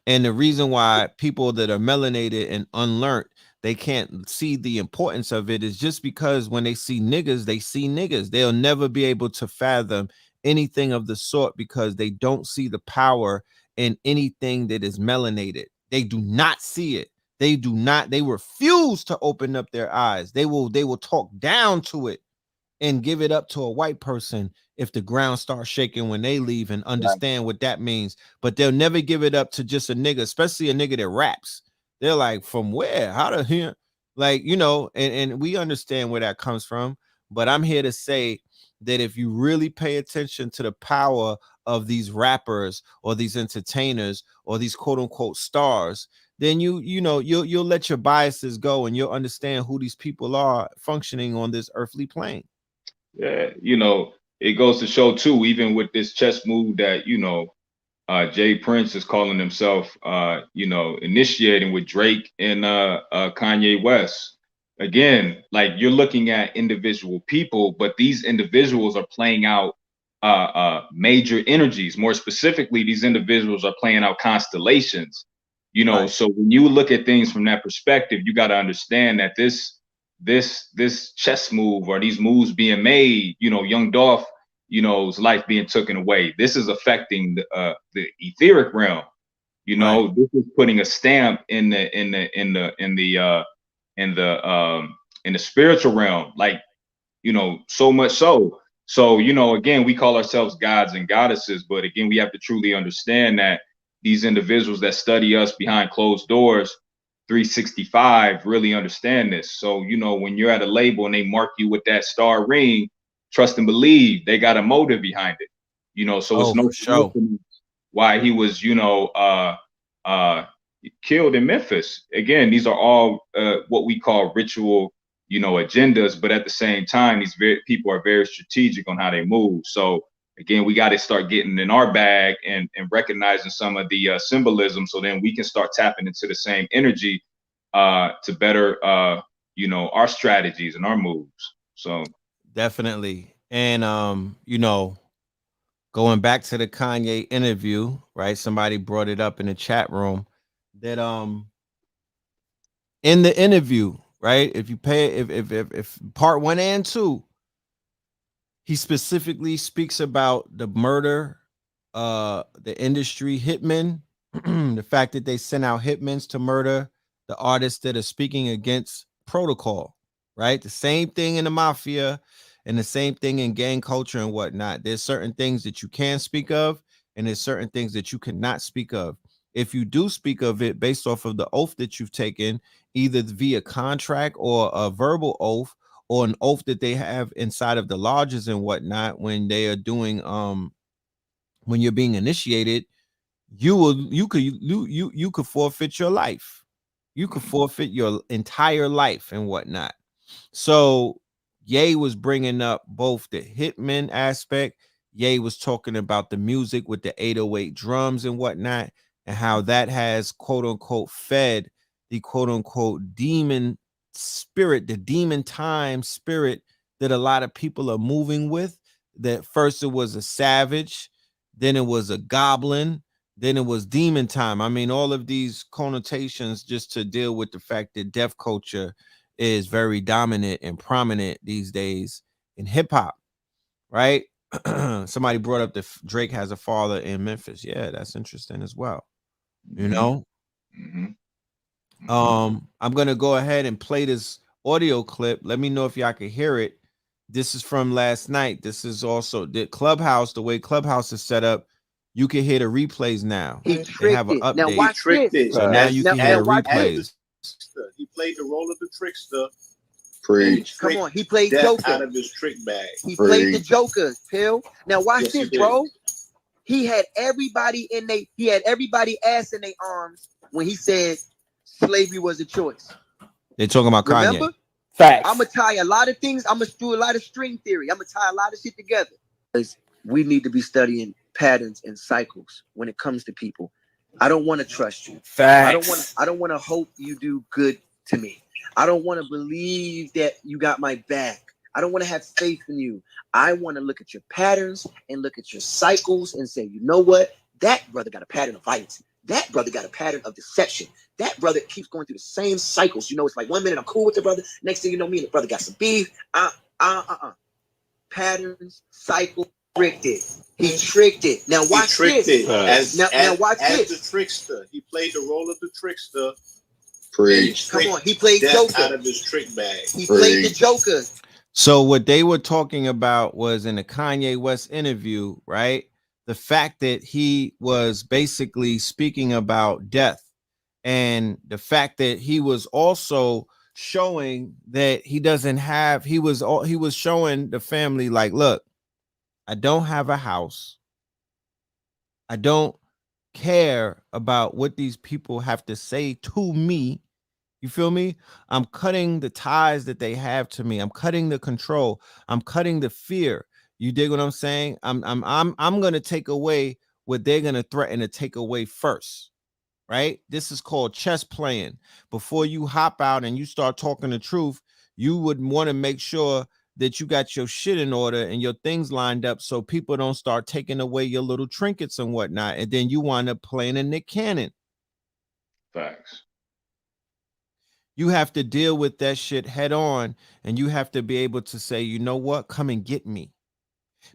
And the reason why people that are melanated and unlearned, they can't see the importance of it, is just because when they see niggas, they see niggas. They'll never be able to fathom anything of the sort because they don't see the power in anything that is melanated. They do not see it. They do not, they refuse to open up their eyes. They will talk down to it and give it up to a white person if the ground starts shaking when they leave and understand what that means. But they'll never give it up to just a nigga, especially a nigga that raps. They're like, from where? How to hear? Like, you know, and we understand where that comes from. But I'm here to say that if you really pay attention to the power of these rappers or these entertainers or these quote unquote stars, then you'll let your biases go and you'll understand who these people are functioning on this earthly plane. Yeah, you know, it goes to show too, even with this chess move that, you know, Jay Prince is calling himself, you know, initiating with Drake and Kanye West. Again, like you're looking at individual people, but these individuals are playing out major energies. More specifically, these individuals are playing out constellations. You know, Right. so when you look at things from that perspective, you got to understand that this chess move or these moves being made, you know, Young Dolph, you know, his life being taken away. This is affecting the etheric realm. You know, Right. this is putting a stamp in the spiritual realm. Like, you know, so much so. So, you know, again, we call ourselves gods and goddesses, but again, we have to truly understand that these individuals that study us behind closed doors, 365, really understand this. So, you know, when you're at a label and they mark you with that star ring, trust and believe they got a motive behind it. You know, so it's no for sure. why he was, you know, killed in Memphis. Again, these are all what we call ritual, you know, agendas, but at the same time, these people are very strategic on how they move. So again, we got to start getting in our bag and recognizing some of the symbolism, so then we can start tapping into the same energy to better, you know, our strategies and our moves. So Definitely. And you know, going back to the Kanye interview, right? Somebody brought it up in the chat room that in the interview, right? If you pay if part 1 and 2, he specifically speaks about the murder, the industry hitmen, the fact that they sent out hitmen to murder the artists that are speaking against protocol, right? The same thing in the mafia and the same thing in gang culture and whatnot. There's certain things that you can speak of, and there's certain things that you cannot speak of. If you do speak of it based off of the oath that you've taken, either via contract or a verbal oath, or an oath that they have inside of the lodges and whatnot, when they are doing when you're being initiated, you could forfeit your life. You could forfeit your entire life and whatnot. So Ye was bringing up both the hitman aspect. Ye was talking about the music with the 808 drums and whatnot, and how that has quote unquote fed the quote unquote demon spirit, the demon time spirit that a lot of people are moving with. That first it was a savage, then it was a goblin, then it was demon time. I mean, all of these connotations just to deal with the fact that deaf culture is very dominant and prominent these days in hip hop, right? Somebody brought up that Drake has a father in Memphis. Yeah, that's interesting as well. You know, I'm gonna go ahead and play this audio clip. Let me know if y'all can hear it. This is from last night. This is also the Clubhouse. The way Clubhouse is set up, you can hear the replays now. He They have an tricked it. update. Now watch this. He tricked it. So now you can hear the Now watch this. replays. He played the role of the trickster. Preach. Come on, he played Death Joker. out of his trick bag. He played the Joker, Pill. Now watch Yes, he this, did. bro. He had everybody ass in their arms when he said slavery was a choice. They're talking about Kanye. Remember? Facts. I'm gonna tie a lot of things. I'm gonna do a lot of string theory. I'm gonna tie a lot of shit together. We need to be studying patterns and cycles when it comes to people. I don't want to trust you. Facts. I don't want to hope you do good to me. I don't want to believe that you got my back. I don't want to have faith in you. I want to look at your patterns and look at your cycles and say, you know what? That brother got a pattern of violence. That brother got a pattern of deception. That brother keeps going through the same cycles. You know, it's like 1 minute I'm cool with the brother. Next thing you know, me and the brother got some beef. Patterns, cycle, tricked it. He tricked it. Now watch He tricked this. it. Now watch this. As the trickster. He played the role of the trickster. Come on, he played Joker out of his trick bag. He played the Joker. So what they were talking about was in a Kanye West interview, right? The fact that he was basically speaking about death, and the fact that he was also showing that he doesn't have, he was showing the family like, look, I don't have a house. I don't care about what these people have to say to me. You feel me? I'm cutting the ties that they have to me. I'm cutting the control. I'm cutting the fear. You dig what I'm saying? I'm gonna take away what they're gonna threaten to take away first. Right? This is called chess playing. Before you hop out and you start talking the truth, you would want to make sure that you got your shit in order and your things lined up so people don't start taking away your little trinkets and whatnot. And then you wind up playing a Nick Cannon. Facts. You have to deal with that shit head on, and you have to be able to say, you know what, come and get me.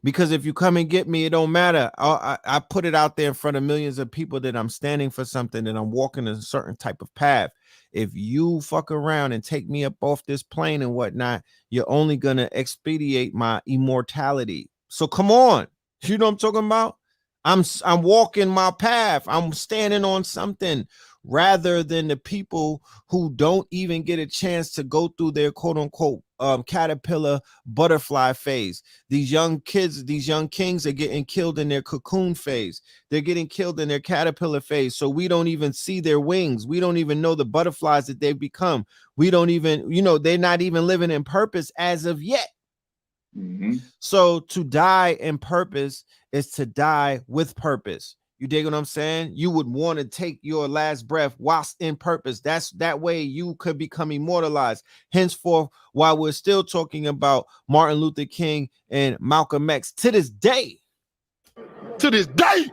Because if you come and get me, it don't matter. I put it out there in front of millions of people that I'm standing for something, and I'm walking a certain type of path. If you fuck around and take me up off this plane and whatnot, you're only going to expedite my immortality. So come on. You know what I'm talking about? I'm walking my path. I'm standing on something, rather than the people who don't even get a chance to go through their quote unquote caterpillar butterfly phase. These young kids, these young kings are getting killed in their cocoon phase. They're getting killed in their caterpillar phase. So we don't even see their wings. We don't even know the butterflies that they've become. We don't even, they're not even living in purpose as of yet. Mm-hmm. So to die in purpose is to die with purpose. You dig what I'm saying? You would want to take your last breath whilst in purpose. That way you could become immortalized. Henceforth, while we're still talking about Martin Luther King and Malcolm X to this day. To this day.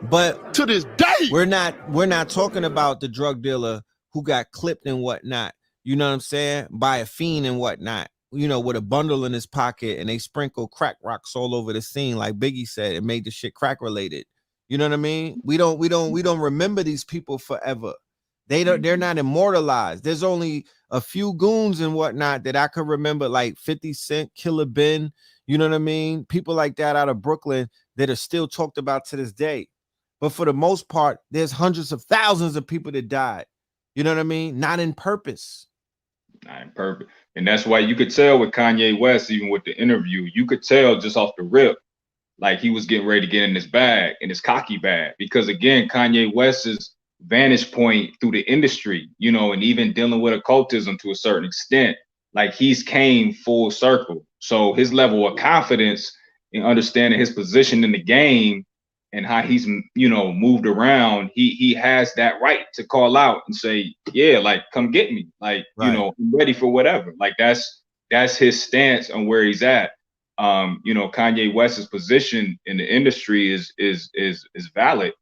But to this day, we're not talking about the drug dealer who got clipped and whatnot. You know what I'm saying? By a fiend and whatnot. With a bundle in his pocket, and they sprinkle crack rocks all over the scene, like Biggie said, it made the shit crack related. You know what I mean? We don't remember these people forever. They're not immortalized. There's only a few goons and whatnot that I could remember, like 50 Cent, Killer Ben, you know what I mean? People like that out of Brooklyn that are still talked about to this day. But for the most part, there's hundreds of thousands of people that died. You know what I mean? Not in purpose. Not in purpose. And that's why you could tell with Kanye West, even with the interview, you could tell just off the rip, like he was getting ready to get in his bag, in his cocky bag. Because again, Kanye West's vantage point through the industry, and even dealing with occultism to a certain extent, like he's came full circle. So his level of confidence in understanding his position in the game and how he's, moved around, he has that right to call out and say, yeah, like, come get me. Like, right. I'm ready for whatever. Like that's his stance on where he's at. Kanye West's position in the industry is valid,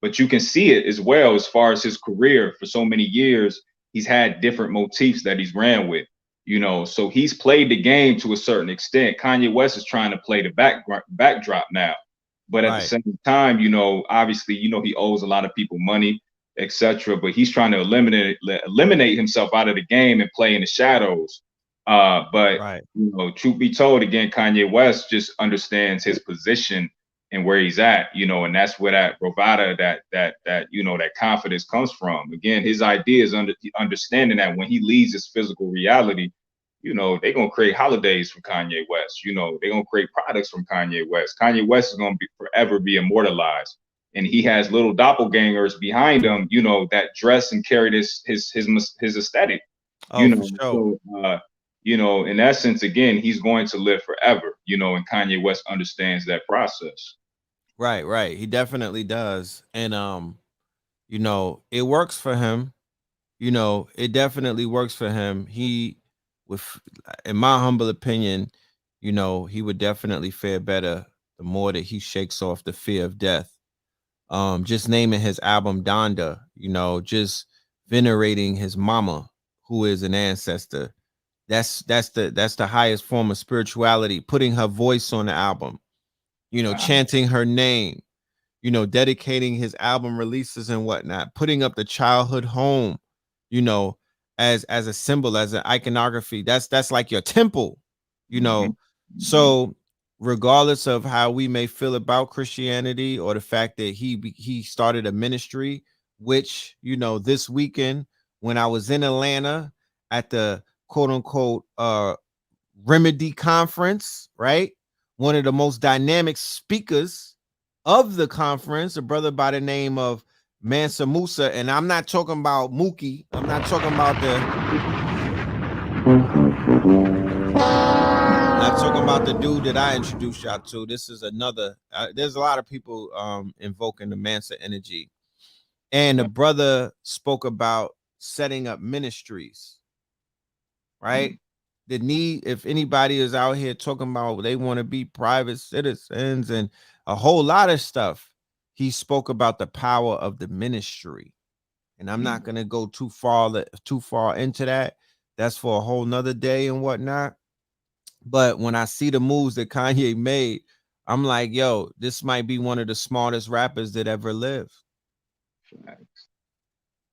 but you can see it as well as far as his career. For so many years, he's had different motifs that he's ran with, so he's played the game to a certain extent. Kanye West is trying to play the backdrop now. But at the same time, obviously, he owes a lot of people money, etc. But he's trying to eliminate himself out of the game and play in the shadows. But truth be told, again, Kanye West just understands his position and where he's at, and that's where that bravado, that confidence comes from. Again, his idea is understanding that when he leaves his physical reality, they're going to create holidays from Kanye West. They're going to create products from Kanye West. Kanye West is going to forever be immortalized. And he has little doppelgangers behind him, that dress and carry his aesthetic. For sure. So, in essence, again, he's going to live forever, and Kanye West understands that process. Right. He definitely does. And, it works for him. It definitely works for him. In my humble opinion, he would definitely fare better the more that he shakes off the fear of death. Just naming his album Donda, just venerating his mama, who is an ancestor. That's the highest form of spirituality, putting her voice on the album, chanting her name, dedicating his album releases and whatnot, putting up the childhood home, you know, as a symbol, as an iconography. That's like your temple, you know. So regardless of how we may feel about Christianity or the fact that he started a ministry, which, you know, this weekend when I was in Atlanta at the quote unquote Remedy conference, right? One of the most dynamic speakers of the conference, a brother by the name of Mansa Musa, and I'm not talking about Mookie. I'm not talking about the dude that I introduced y'all to. This is another. There's a lot of people invoking the Mansa energy, and the brother spoke about setting up ministries, right? The need, if anybody is out here talking about they want to be private citizens and a whole lot of stuff, he spoke about the power of the ministry. And I'm not going to go too far into that. That's for a whole nother day and whatnot. But when I see the moves that Kanye made, I'm like, yo, this might be one of the smartest rappers that ever lived.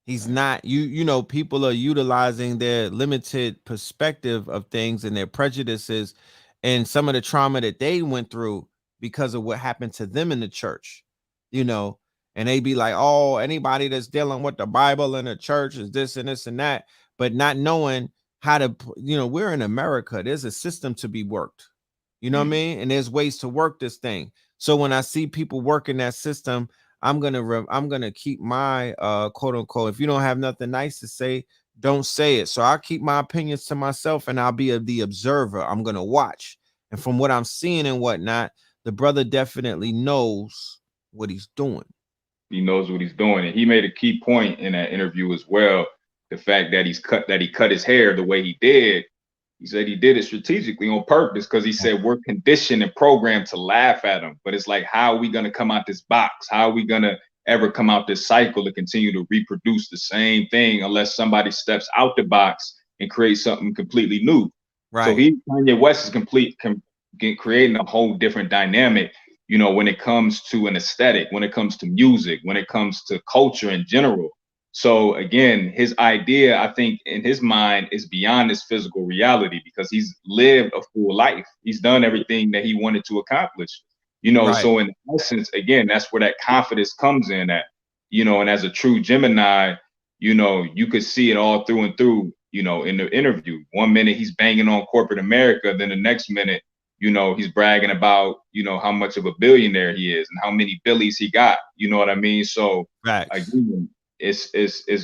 He's not, you know, people are utilizing their limited perspective of things and their prejudices and some of the trauma that they went through because of what happened to them in the church, you know, and they be like, oh, anybody that's dealing with the Bible and the church is this and this and that, but not knowing how to, you know, we're in America. There's a system to be worked, you know what I mean? And there's ways to work this thing. So when I see people working that system, I'm gonna keep my quote unquote, if you don't have nothing nice to say, don't say it. So I'll keep my opinions to myself and I'll be the observer. I'm gonna watch. And from what I'm seeing and whatnot, the brother definitely knows what he's doing. He knows what he's doing. And he made a key point in that interview as well. The fact that he cut his hair the way he did. He said he did it strategically on purpose because he said we're conditioned and programmed to laugh at him. But it's like, how are we going to come out this box? How are we going to ever come out this cycle to continue to reproduce the same thing unless somebody steps out the box and creates something completely new? Right. So Kanye West is creating a whole different dynamic, you know, when it comes to an aesthetic, when it comes to music, when it comes to culture in general. So again, his idea, I think in his mind, is beyond this physical reality because he's lived a full life. He's done everything that he wanted to accomplish, you know. Right. So in essence, again, that's where that confidence comes in at, you know, and as a true Gemini, you know, you could see it all through and through, you know, in the interview. 1 minute he's banging on corporate America, then the next minute, you know, he's bragging about, you know, how much of a billionaire he is and how many billies he got, you know what I mean? So again, it's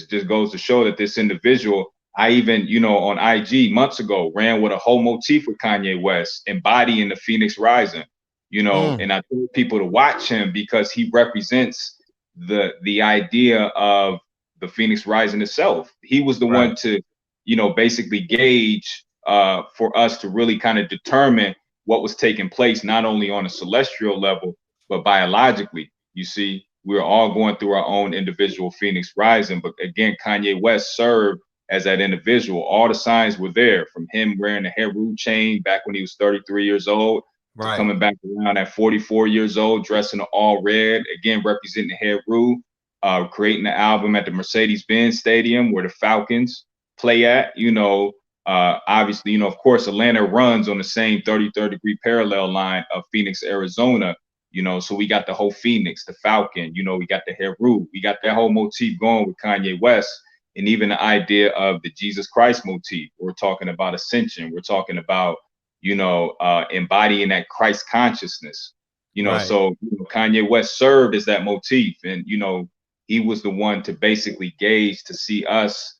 just goes to show that this individual, I even, you know, on IG months ago ran with a whole motif with Kanye West embodying the Phoenix Rising, you know, and I told people to watch him because he represents the idea of the Phoenix Rising itself. He was the one to, you know, basically gauge for us to really kind of determine what was taking place, not only on a celestial level, but biologically. You see, we're all going through our own individual Phoenix Rising. But again, Kanye West served as that individual. All the signs were there, from him wearing a Heru chain back when he was 33 years old, to coming back around at 44 years old, dressing all red, again, representing Heru, creating the album at the Mercedes-Benz Stadium where the Falcons play at, you know. Obviously, you know, of course, Atlanta runs on the same 33rd degree parallel line of Phoenix, Arizona. You know, so we got the whole Phoenix, the Falcon, you know, we got the Heru, we got that whole motif going with Kanye West, and even the idea of the Jesus Christ motif. We're talking about ascension. We're talking about, you know, embodying that Christ consciousness, you know. So you know, Kanye West served as that motif, and, you know, he was the one to basically gauge to see us,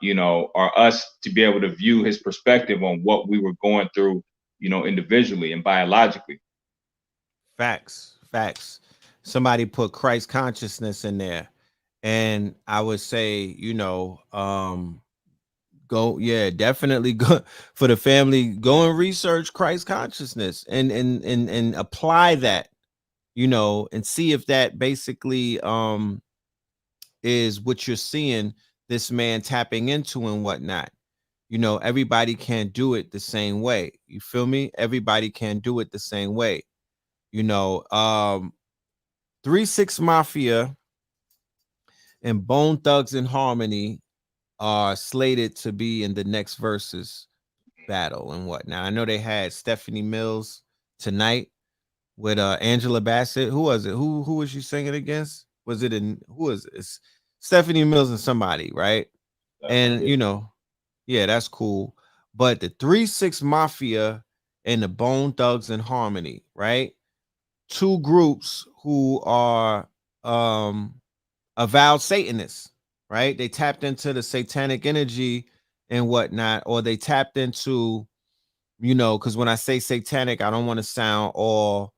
you know, or us to be able to view his perspective on what we were going through, you know, individually and biologically. Facts. Somebody put Christ consciousness in there. And I would say, you know, definitely go for the family, go and research Christ consciousness and apply that, you know, and see if that basically is what you're seeing this man tapping into and whatnot. You know, everybody can't do it the same way. You feel me? Everybody can't do it the same way. You know, 3 6 Mafia and Bone Thugs and Harmony are slated to be in the next versus battle and whatnot. I know they had Stephanie Mills tonight with Angela Bassett. Who was it? Who was she singing against? Was it in who was it? It's Stephanie Mills and somebody, right? And you know, yeah, that's cool. But the 3-6 Mafia and the Bone Thugs and Harmony, right? Two groups who are avowed Satanists, right? They tapped into the satanic energy and whatnot, or they tapped into, you know, because when I say satanic, I don't want to sound all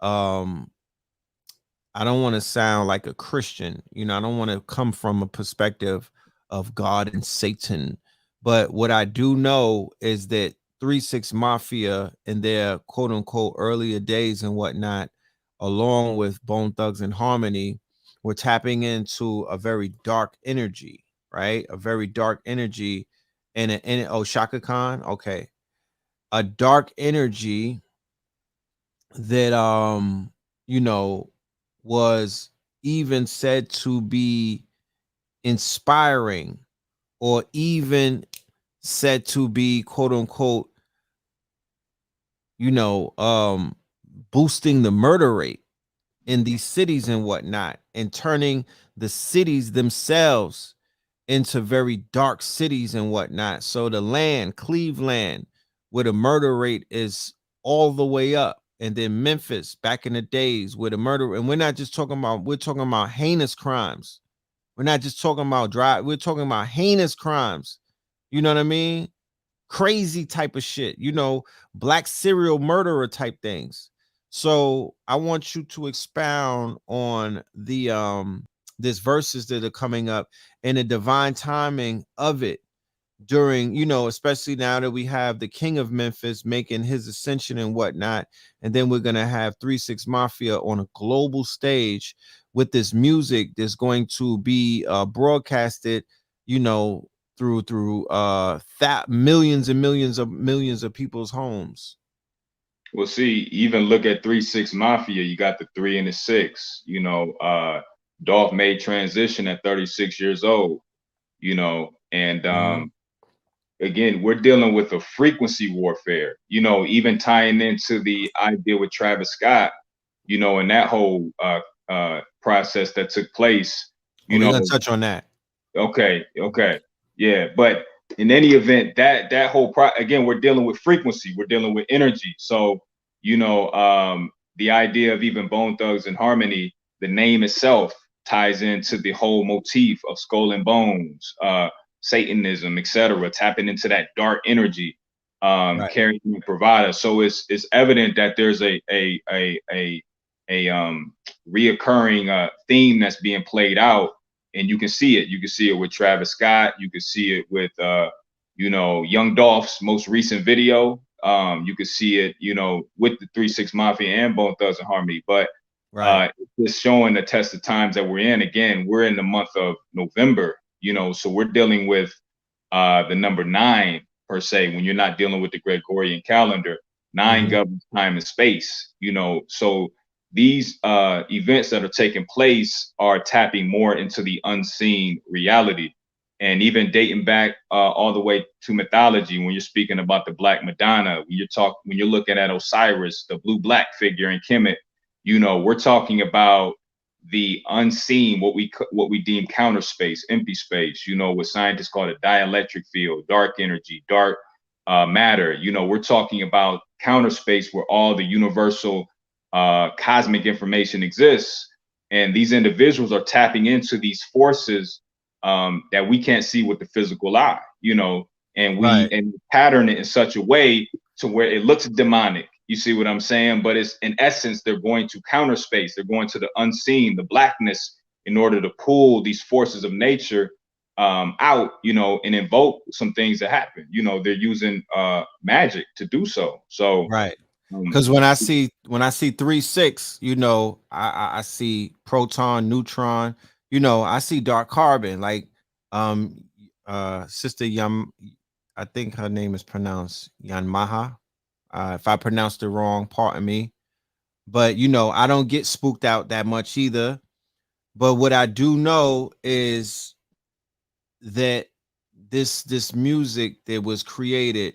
I don't want to sound like a Christian, you know, I don't want to come from a perspective of God and Satan. But what I do know is that 3-6 Mafia in their quote unquote earlier days and whatnot, along with Bone Thugs and Harmony, were tapping into a very dark energy, right? A very dark energy and oh, Shaka Khan, okay. A dark energy that you know was even said to be inspiring, or even said to be quote unquote, you know, boosting the murder rate in these cities and whatnot, and turning the cities themselves into very dark cities and whatnot. So the land, Cleveland, where the murder rate is all the way up, and then Memphis back in the days where the murder, and we're not just talking about, we're talking about heinous crimes. We're not just talking about we're talking about heinous crimes. You know what I mean? Crazy type of shit, you know, black serial murderer type things. So I want you to expound on the this verses that are coming up and the divine timing of it during, you know, especially now that we have the King of Memphis making his ascension and whatnot, and then we're gonna have 3-6 Mafia on a global stage with this music that's going to be broadcasted, you know, through millions and millions of people's homes. Well, see, even look at 3-6 Mafia. You got the 3 and the 6. You know, Dolph made transition at 36 years old. You know, and again, we're dealing with a frequency warfare. You know, even tying into the idea with Travis Scott. You know, and that whole process that took place. You We're know, gonna touch on that. Okay, yeah, but in any event, that whole again, we're dealing with frequency, we're dealing with energy. So, you know, the idea of even Bone Thugs and Harmony, the name itself ties into the whole motif of Skull and Bones, Satanism, etc., tapping into that dark energy, Right. carrying Bravada. So it's evident that there's a reoccurring theme that's being played out. And you can see it. You can see it with Travis Scott. You can see it with, you know, Young Dolph's most recent video. You can see it, you know, with the 3-6 Mafia and Bone Thugs and Harmony. But it's showing the test of times that we're in. Again, we're in the month of November, you know, so we're dealing with the number 9 per se. When you're not dealing with the Gregorian calendar, 9 governs time and space, you know. So these events that are taking place are tapping more into the unseen reality, and even dating back all the way to mythology. When you're speaking about the Black Madonna, when you're looking at Osiris, the blue-black figure in Kemet, you know, we're talking about the unseen, what we deem counter space, empty space. You know, what scientists call a dielectric field, dark energy, dark matter. You know, we're talking about counter space where all the universal cosmic information exists, and these individuals are tapping into these forces that we can't see with the physical eye, you know, and we pattern it in such a way to where it looks demonic. You see what I'm saying? But it's in essence, they're going to counter space. They're going to the unseen, the blackness, in order to pull these forces of nature out, you know, and invoke some things that happen. You know, they're using magic to do so. So because when I see 3-6, you know, I see proton, neutron, you know, I see dark carbon, like Sister I think her name is pronounced Yanmaha. If I pronounced it wrong, pardon me. But you know, I don't get spooked out that much either. But what I do know is that this music that was created,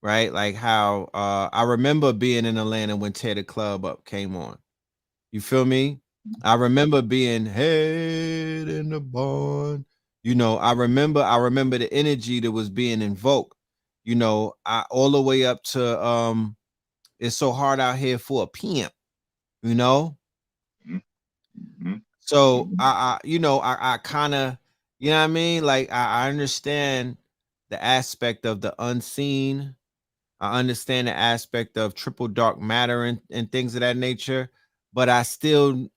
right? Like how I remember being in Atlanta when Tear the Club Up came on. You feel me? I remember being head in the barn. You know, I remember the energy that was being invoked. You know, all the way up to it's so hard out here for a pimp, you know. Mm-hmm. So I you know, I kind of, you know what I mean? Like I understand the aspect of the unseen. I understand the aspect of triple dark matter and things of that nature, but I still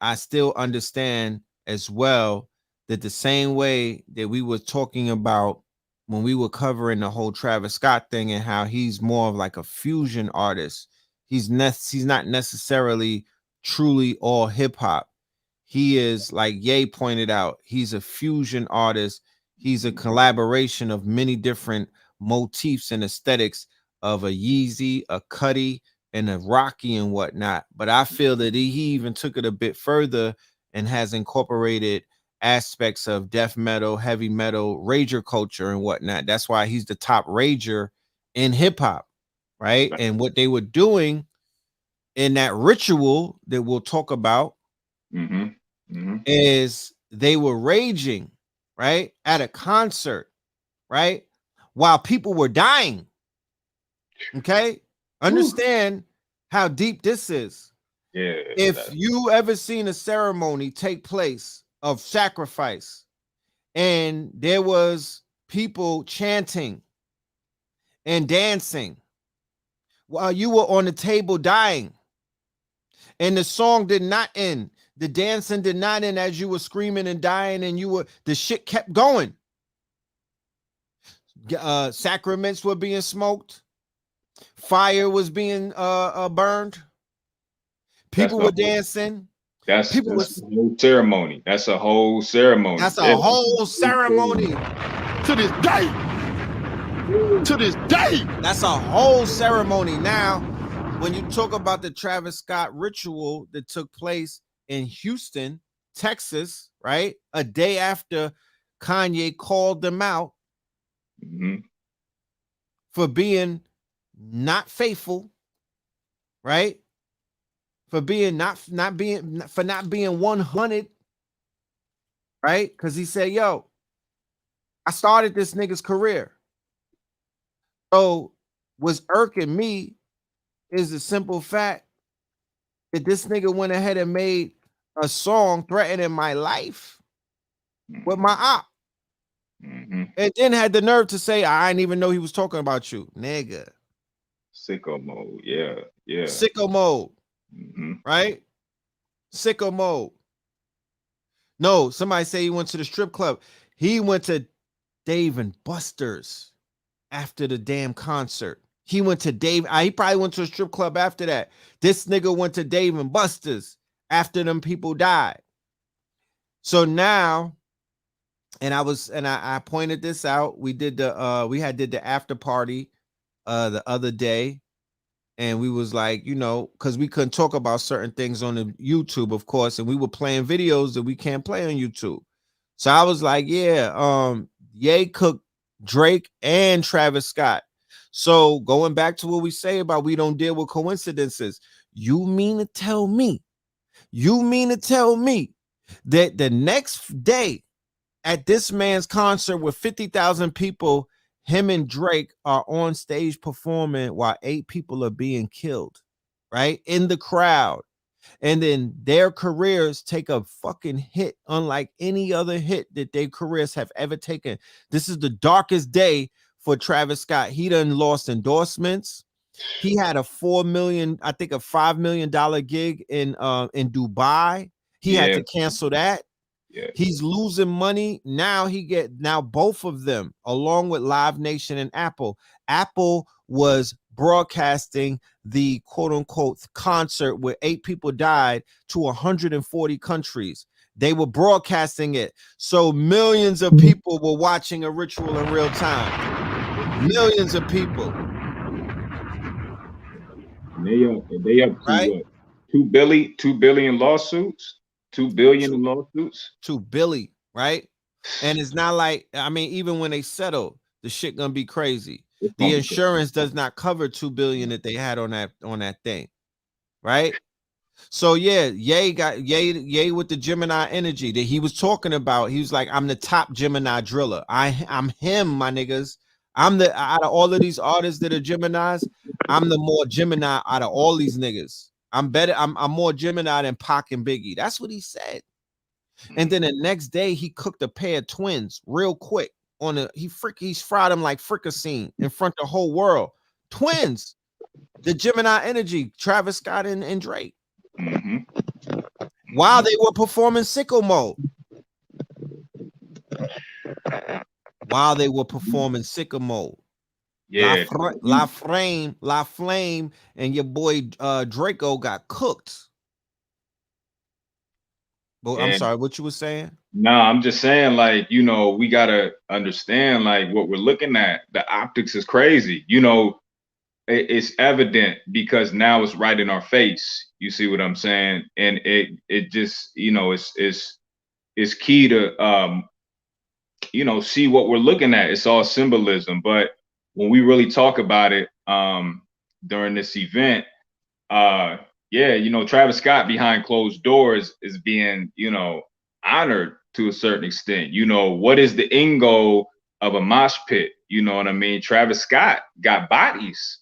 understand as well that the same way that we were talking about when we were covering the whole Travis Scott thing and how he's more of like a fusion artist. He's not necessarily truly all hip hop. He is, like Ye pointed out, he's a fusion artist. He's a collaboration of many different motifs and aesthetics of a Yeezy, a Cuddy, and a Rocky and whatnot. But I feel that he even took it a bit further and has incorporated aspects of death metal, heavy metal, rager culture and whatnot. That's why he's the top rager in hip hop, right? And what they were doing in that ritual that we'll talk about is they were raging, right, at a concert, right, while people were dying. Okay, understand how deep this is. Yeah. If you ever seen a ceremony take place of sacrifice and there was people chanting and dancing while you were on the table dying, and the song did not end, the dancing did not end as you were screaming and dying, and the shit kept going. Sacraments were being smoked. Fire was being burned. People were dancing. That's a whole ceremony. That's a whole ceremony. That's a whole ceremony. To this day. To this day. That's a whole ceremony. Now, when you talk about the Travis Scott ritual that took place in Houston, Texas, right? A day after Kanye called them out for being not faithful, right? For being not being 100, right? Because he said, yo, I started this nigga's career. So what's irking me is the simple fact that this nigga went ahead and made a song threatening my life with my op. And then had the nerve to say, I didn't even know he was talking about you, nigga. Sicko mode, yeah. Sicko mode, right? Sicko mode. No, somebody say he went to the strip club. He went to Dave and Buster's after the damn concert. He went to Dave. He probably went to a strip club after that. This nigga went to Dave and Buster's after them people died. So now, and I pointed this out. We did the after party the other day, and we was like, you know, because we couldn't talk about certain things on the YouTube, of course, and we were playing videos that we can't play on YouTube. So I was like, yeah, Ye cooked Drake and Travis Scott. So going back to what we say about we don't deal with coincidences, you mean to tell me that the next day at this man's concert with 50,000 people, him and Drake are on stage performing while 8 people are being killed, right? In the crowd. And then their careers take a fucking hit unlike any other hit that their careers have ever taken. This is the darkest day for Travis Scott. He done lost endorsements. He had a $4 million, I think a $5 million gig in Dubai. He had to cancel that. Yeah. He's losing money. Now both of them, along with Live Nation and Apple. Apple was broadcasting the quote unquote concert where 8 people died to 140 countries. They were broadcasting it. So millions of people were watching a ritual in real time. Millions of people. And they up to right? what? 2 billion lawsuits? 2 billion in lawsuits? 2 billion, right? And it's not like, I mean, even when they settle, the shit gonna be crazy. It's The gonna be insurance does not cover $2 billion that they had on that thing, right? So yeah, Ye with the Gemini energy that he was talking about. He was like, I'm the top Gemini driller. I'm him, my niggas. I'm the out of all of these artists that are Geminis, I'm the more Gemini out of all these niggas. I'm better, I'm more Gemini than Pac and Biggie. That's what he said. And then the next day he cooked a pair of twins real quick on a he's fried them like fricassee in front of the whole world. Twins, the Gemini energy, Travis Scott and Drake. While they were performing sicko mode. While they were performing sicko mode. yeah. La Flame, and your boy Draco got cooked. But I'm sorry, what you were saying? No, I'm just saying, like, you know, we gotta understand, like, what we're looking at. The optics is crazy. You know, it's evident because now it's right in our face. You see what I'm saying? And it just, you know, it's key to you know, see what we're looking at. It's all symbolism. But when we really talk about it during this event, yeah, you know, Travis Scott behind closed doors is being, you know, honored to a certain extent. You know, what is the end goal of a mosh pit? You know what I mean? Travis Scott got bodies.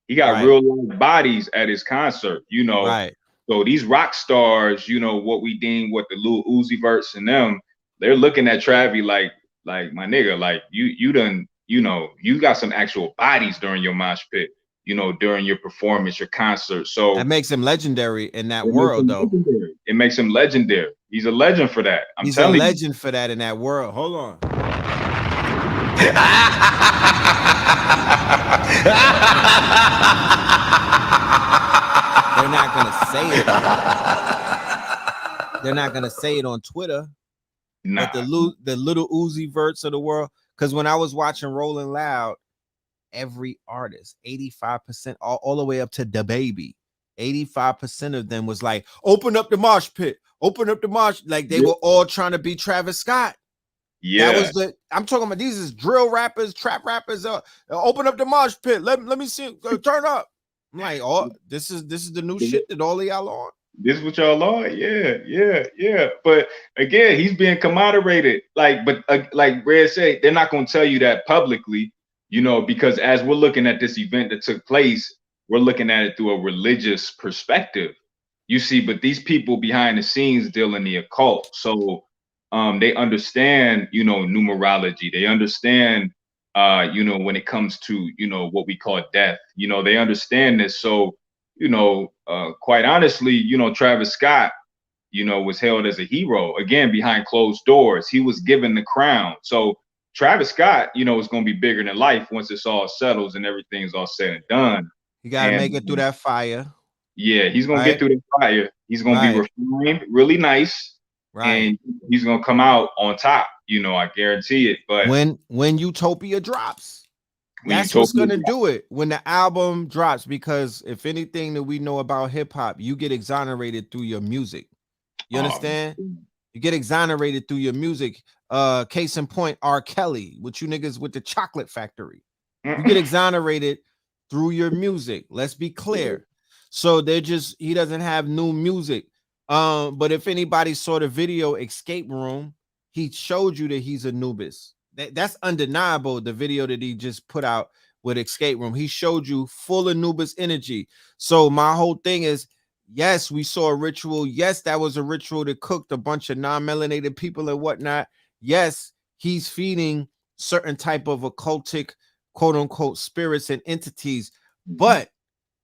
He got real life bodies at his concert, you know. Right. So these rock stars, you know, what we deem what the Lil Uzi Verts and them, they're looking at Travis like my nigga, like you done, you know, you got some actual bodies during your mosh pit, you know, during your performance, your concert. So that makes him legendary in that world, though. Legendary. It makes him legendary. He's a legend for that. He's a legend for that in that world. Hold on. They're not gonna say it. They're not gonna say it on Twitter. Nah. But the little Uzi Verts of the world. Because when I was watching Rolling Loud, every artist, 85%, all the way up to the baby, 85% of them was like, open up the mosh pit, open up the mosh. Like they were all trying to be Travis Scott. Yeah, that was I'm talking about. These is drill rappers, trap rappers. Open up the mosh pit. Let me see. Turn up. I'm like, oh, this is the new shit that all of y'all on. This is what y'all on? Yeah. But again, he's being commoderated. Like Red said, they're not going to tell you that publicly, you know, because as we're looking at this event that took place, we're looking at it through a religious perspective. You see, but these people behind the scenes deal in the occult. So they understand, you know, numerology. They understand, you know, when it comes to, you know, what we call death, you know, they understand this. So, you know, quite honestly, you know, Travis Scott, you know, was hailed as a hero again behind closed doors. He was given the crown. So Travis Scott, you know, is going to be bigger than life once this all settles and everything's all said and done. You got to make it through that fire. Yeah, he's going to get through the fire. He's going to be refined, really nice. And he's going to come out on top. You know, I guarantee it. But when Utopia drops, that's what's going to do it. When the album drops, because if anything that we know about hip hop, you get exonerated through your music. You understand? You get exonerated through your music. Case in point, R. Kelly, with you niggas with the Chocolate Factory. You get exonerated through your music. Let's be clear. So he doesn't have new music. But if anybody saw the video Escape Room, he showed you that he's Anubis. That's undeniable. The video that he just put out with Escape Room, he showed you full Anubis energy. So my whole thing is, yes, we saw a ritual. Yes, that was a ritual that cooked a bunch of non-melanated people and whatnot. Yes, he's feeding certain type of occultic, quote unquote, spirits and entities. But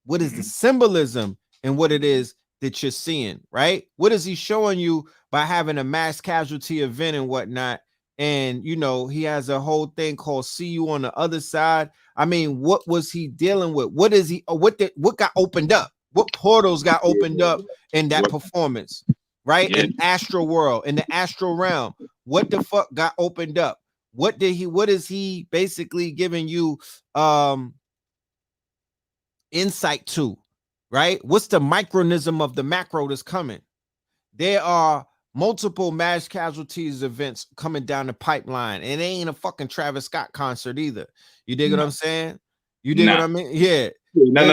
what is the symbolism and what it is that you're seeing, right? What is he showing you by having a mass casualty event and whatnot? And, you know, he has a whole thing called See You on the Other Side. I mean, what was he dealing with? What is he, what got opened up? What portals got opened up in that performance, right? In astral world, in the astral realm, what the fuck got opened up? What is he basically giving you insight to, right? What's the micronism of the macro that's coming? There are multiple mass casualties events coming down the pipeline, and it ain't a fucking Travis Scott concert either. You dig what I'm saying? You dig what I mean? Yeah. No.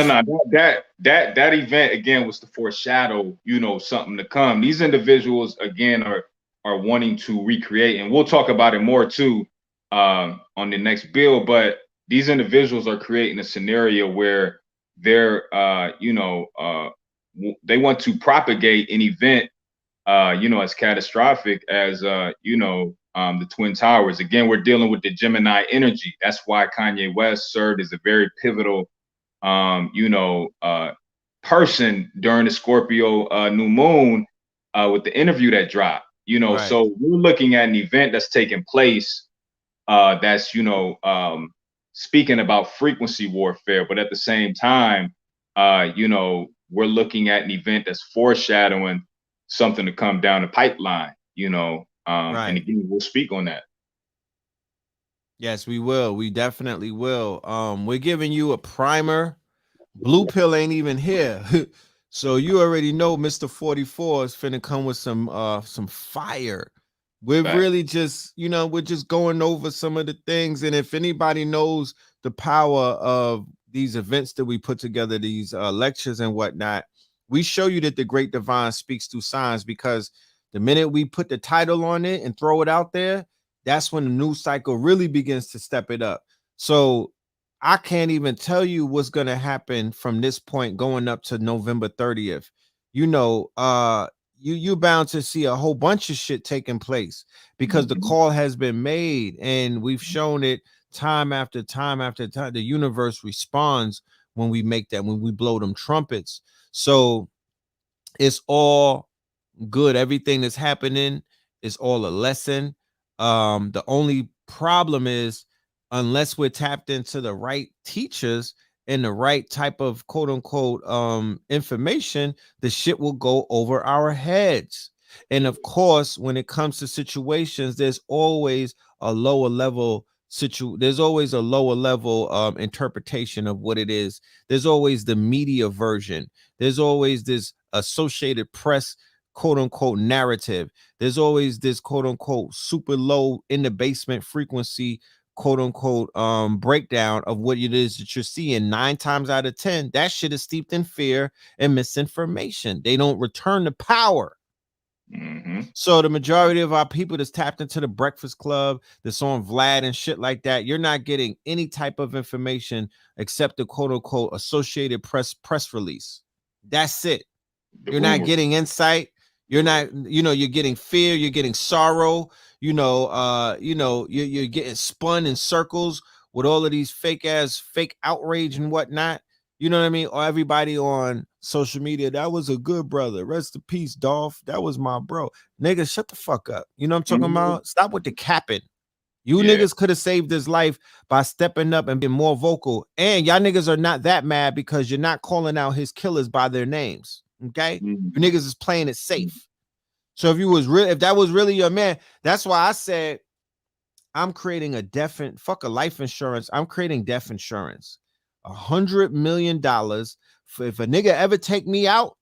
That event again was to foreshadow, you know, something to come. These individuals again are wanting to recreate, and we'll talk about it more too on the next bill. But these individuals are creating a scenario where they're they want to propagate an event as catastrophic as the Twin Towers. Again, we're dealing with the Gemini energy. That's why Kanye West served as a very pivotal person during the Scorpio new moon with the interview that dropped. Right. So we're looking at an event that's taking place that's speaking about frequency warfare, but at the same time we're looking at an event that's foreshadowing something to come down the pipeline, right. And again, we'll speak on that. Yes, we will. We definitely will. We're giving you a primer. Blue Pill ain't even here. So you already know Mr. 44 is finna come with some fire. We're really just, we're just going over some of the things. And if anybody knows the power of these events that we put together, these lectures and whatnot, we show you that the great divine speaks through signs, because the minute we put the title on it and throw it out there, that's when the news cycle really begins to step it up. So I can't even tell you what's going to happen from this point going up to November 30th. You're bound to see a whole bunch of shit taking place, because the call has been made, and we've shown it time after time after time. The universe responds when we make that, when we blow them trumpets. So it's all good. Everything that's happening is all a lesson. The only problem is, unless we're tapped into the right teachers and the right type of quote unquote information, the shit will go over our heads. And of course, when it comes to situations, there's always a lower level interpretation of what it is. There's always the media version. There's always this Associated Press quote unquote narrative. There's always this quote unquote super low in the basement frequency quote unquote breakdown of what it is that you're seeing. 9 times out of 10, that shit is steeped in fear and misinformation. They don't return the power. So the majority of our people that's tapped into the Breakfast Club, that's on Vlad and shit like that, you're not getting any type of information except the quote unquote Associated Press release. That's it. You're not getting insight. You're not, you're getting fear, you're getting sorrow, you're getting spun in circles with all of these fake outrage and whatnot. You know what I mean? Or everybody on social media, that was a good brother. Rest in peace, Dolph. That was my bro. Nigga, shut the fuck up. You know what I'm talking about? Stop with the capping. You niggas could have saved his life by stepping up and being more vocal. And y'all niggas are not that mad because you're not calling out his killers by their names. Okay? You niggas is playing it safe. So if that was really your man, that's why I said I'm creating fuck a life insurance. I'm creating death insurance. $100 million. If a nigga ever take me out,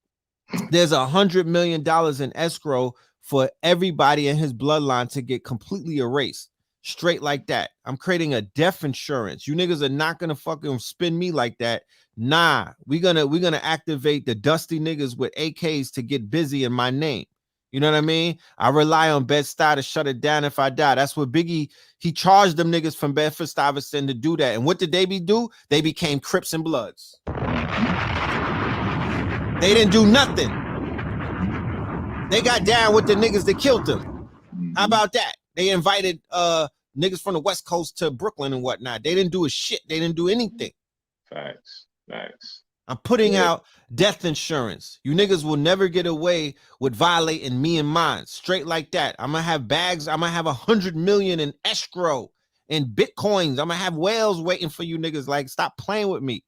there's $100 million in escrow for everybody in his bloodline to get completely erased. Straight like that. I'm creating a death insurance. You niggas are not gonna fucking spin me like that. Nah, we're gonna activate the dusty niggas with AKs to get busy in my name. You know what I mean? I rely on Bed-Stuy to shut it down if I die. That's what Biggie, he charged them niggas from Bedford-Stuyvesant to do that. And what did they do? They became Crips and Bloods. They didn't do nothing. They got down with the niggas that killed them. How about that? They invited niggas from the West Coast to Brooklyn and whatnot. They didn't do a shit. They didn't do anything. Facts. I'm putting out death insurance. You niggas will never get away with violating me and mine. Straight like that. I'm gonna have bags. I'm gonna have 100 million in escrow and bitcoins. I'm gonna have whales waiting for you niggas. Like, stop playing with me.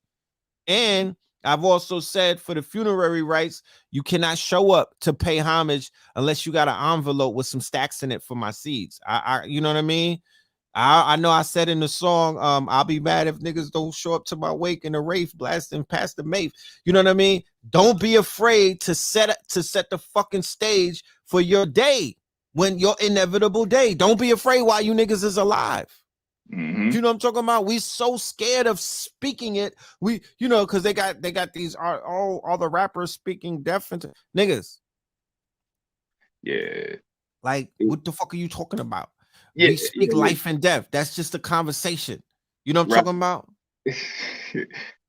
And I've also said for the funerary rites, you cannot show up to pay homage unless you got an envelope with some stacks in it for my seeds. You know what I mean? I know I said in the song, I'll be mad if niggas don't show up to my wake in a Wraith blasting past the Maeve. You know what I mean? Don't be afraid to set the fucking stage for your day, when your inevitable day. Don't be afraid while you niggas is alive. You know what I'm talking about? We so scared of speaking it. We, you know, because they got these all the rappers speaking deaf into niggas. Yeah. Like, what the fuck are you talking about? Yeah, we speak life and death. That's just a conversation. You know what I'm talking about?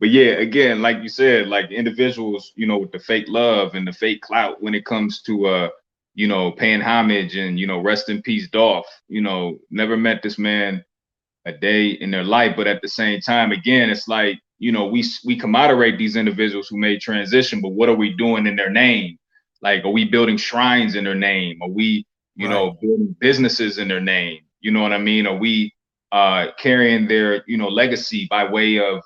But yeah, again, like you said, like individuals, you know, with the fake love and the fake clout when it comes to you know, paying homage and, you know, rest in peace, Dolph. You know, never met this man a day in their life, but at the same time, again, it's like, you know, we commemorate these individuals who made transition, but what are we doing in their name? Like, are we building shrines in their name? Are we, you know, building businesses in their name? You know what I mean? Are we carrying their, you know, legacy by way of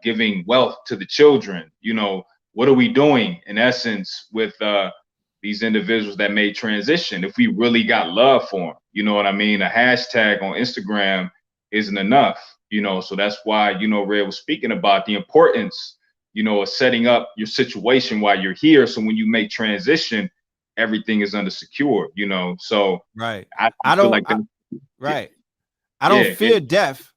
giving wealth to the children? You know, what are we doing in essence with these individuals that made transition? If we really got love for them, you know what I mean? A hashtag on Instagram isn't enough, you know. So that's why, you know, Red was speaking about the importance, you know, of setting up your situation while you're here. So when you make transition, everything is under secure, you know. So I don't like that. I don't fear death.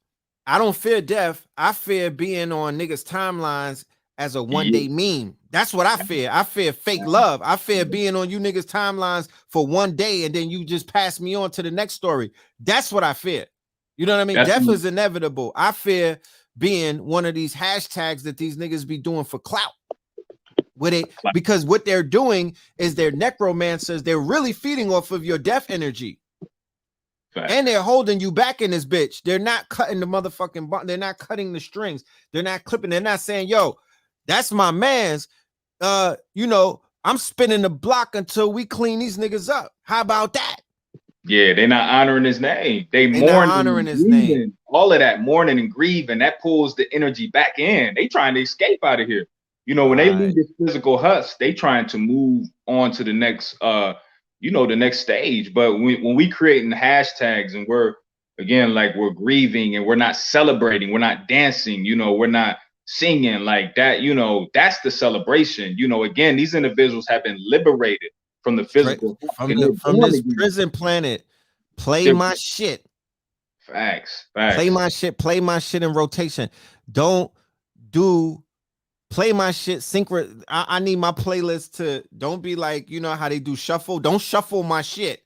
I don't fear death. I fear being on niggas' timelines as a one-day meme. That's what I fear. I fear fake love. I fear being on you niggas' timelines for one day and then you just pass me on to the next story. That's what I fear. You know what I mean? Death is inevitable. I fear being one of these hashtags that these niggas be doing for clout. Because what they're doing is they're necromancers. They're really feeding off of your death energy. And they're holding you back in this bitch. They're not cutting the motherfucking button. They're not cutting the strings. They're not clipping. They're not saying, yo, that's my man's. You know, I'm spinning the block until we clean these niggas up. How about that? Yeah, they're not honoring his name. They mourn, honoring his name. All of that mourning and grieving, that pulls the energy back in. They trying to escape out of here. You know, when they leave this physical husk, they trying to move on to the next you know, the next stage. But when we creating hashtags and we're grieving and we're not celebrating, we're not dancing, you know, we're not singing like that, you know, that's the celebration. You know, again, these individuals have been liberated from the physical, from this prison planet. Play my shit. Facts. Play my shit in rotation. Play my shit synchro. I need my playlist to, don't be like, you know how they do shuffle. Don't shuffle my shit.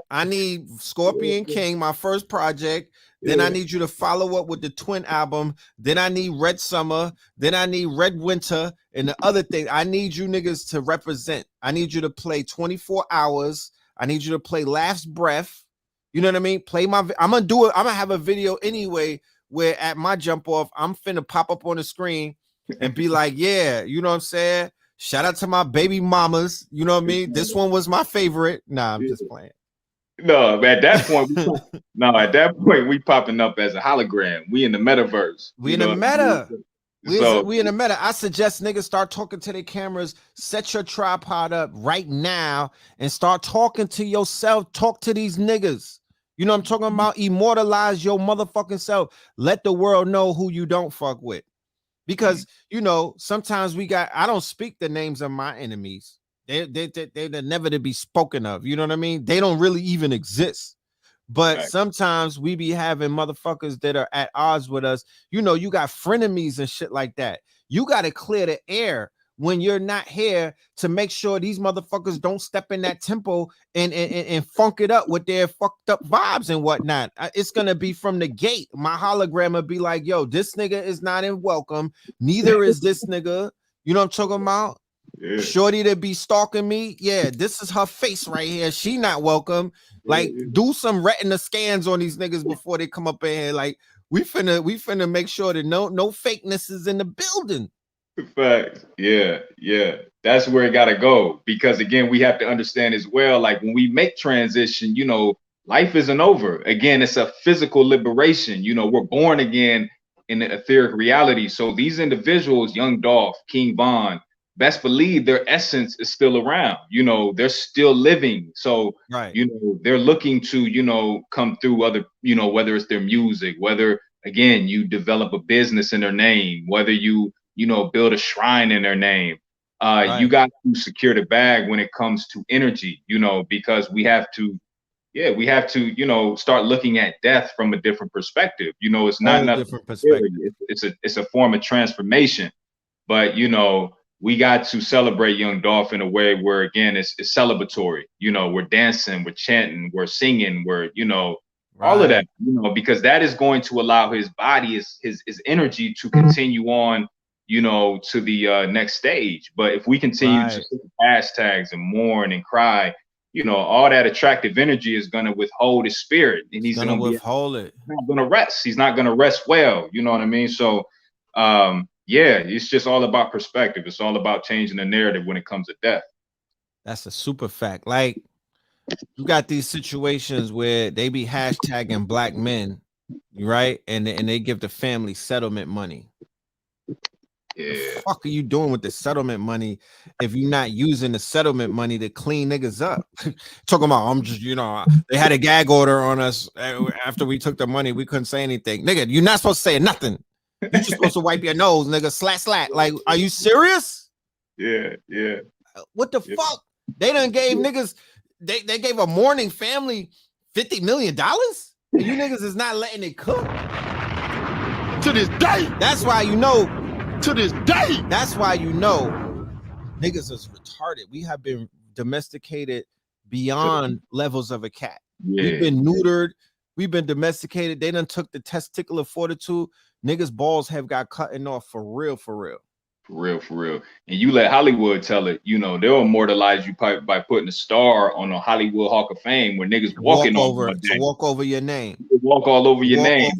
I need Scorpion King, my first project. Then I need you to follow up with the Twin album. Then I need Red Summer. Then I need Red Winter. And the other thing, I need you niggas to represent. I need you to play 24 Hours. I need you to play Last Breath. You know what I mean? Play my, I'm going to do it. I'm going to have a video anyway where at my jump off, I'm finna pop up on the screen and be like, yeah, you know what I'm saying? Shout out to my baby mamas. You know what I mean? This one was my favorite. Nah, I'm just playing. No, at that point, we popping up as a hologram. We in the metaverse. We in the meta. We in the meta. I suggest niggas start talking to their cameras. Set your tripod up right now and start talking to yourself. Talk to these niggas. You know what I'm talking about? Immortalize your motherfucking self. Let the world know who you don't fuck with. Because, you know, sometimes I don't speak the names of my enemies. They're never to be spoken of. You know what I mean? They don't really even exist. But sometimes we be having motherfuckers that are at odds with us. You know, you got frenemies and shit like that. You got to clear the air when you're not here to make sure these motherfuckers don't step in that tempo and funk it up with their fucked up vibes and whatnot. It's going to be from the gate. My hologram will be like, yo, this nigga is not in welcome. Neither is this nigga. You know what I'm talking about? Yeah. Shorty to be stalking me. Yeah, this is her face right here. She not welcome. Like, do some retina scans on these niggas before they come up in here. Like, we finna make sure that no fakeness is in the building. Facts. Yeah. That's where it gotta go. Because again, we have to understand as well, like when we make transition, you know, life isn't over. Again, it's a physical liberation. You know, we're born again in the etheric reality. So these individuals, Young Dolph, King Von, best believe their essence is still around. You know, they're still living. So, you know, they're looking to, you know, come through other, you know, whether it's their music, whether, again, you develop a business in their name, whether you know, build a shrine in their name. You got to secure the bag when it comes to energy, you know, because we have to, you know, start looking at death from a different perspective. You know, it's not nothing different perspective. It's a form of transformation. But, you know, we got to celebrate young Dolph in a way where, again, it's celebratory. You know, we're dancing, we're chanting, we're singing, we're, you know, all of that, you know, because that is going to allow his body, his energy to continue on, you know, to the next stage. But if we continue to put hashtags and mourn and cry, you know, all that attractive energy is going to withhold his spirit, and he's going to withhold it. He's not going to rest. He's not going to rest well. You know what I mean? So, yeah, it's just all about perspective. It's all about changing the narrative when it comes to death. That's a super fact. Like, you got these situations where they be hashtagging black men, right? And they give the family settlement money. Yeah. What the fuck are you doing with the settlement money if you're not using the settlement money to clean niggas up? Talking about, I'm just, you know, they had a gag order on us after we took the money. We couldn't say anything. Nigga, you're not supposed to say nothing. You're just supposed to wipe your nose, nigga. Slat. Like, are you serious? Yeah. What the fuck? They done gave niggas, they gave a mourning family $50 million? And you niggas is not letting it cook? To this day. That's why you know. To this day. That's why you know niggas is retarded. We have been domesticated beyond levels of a cat. Yeah. We've been neutered. We've been domesticated. They done took the testicular fortitude. Niggas' balls have got cutting off for real. For real. And you let Hollywood tell it, you know, they'll immortalize you by putting a star on a Hollywood Hawk of Fame where niggas walking over to walk over your name. Walk all over your name.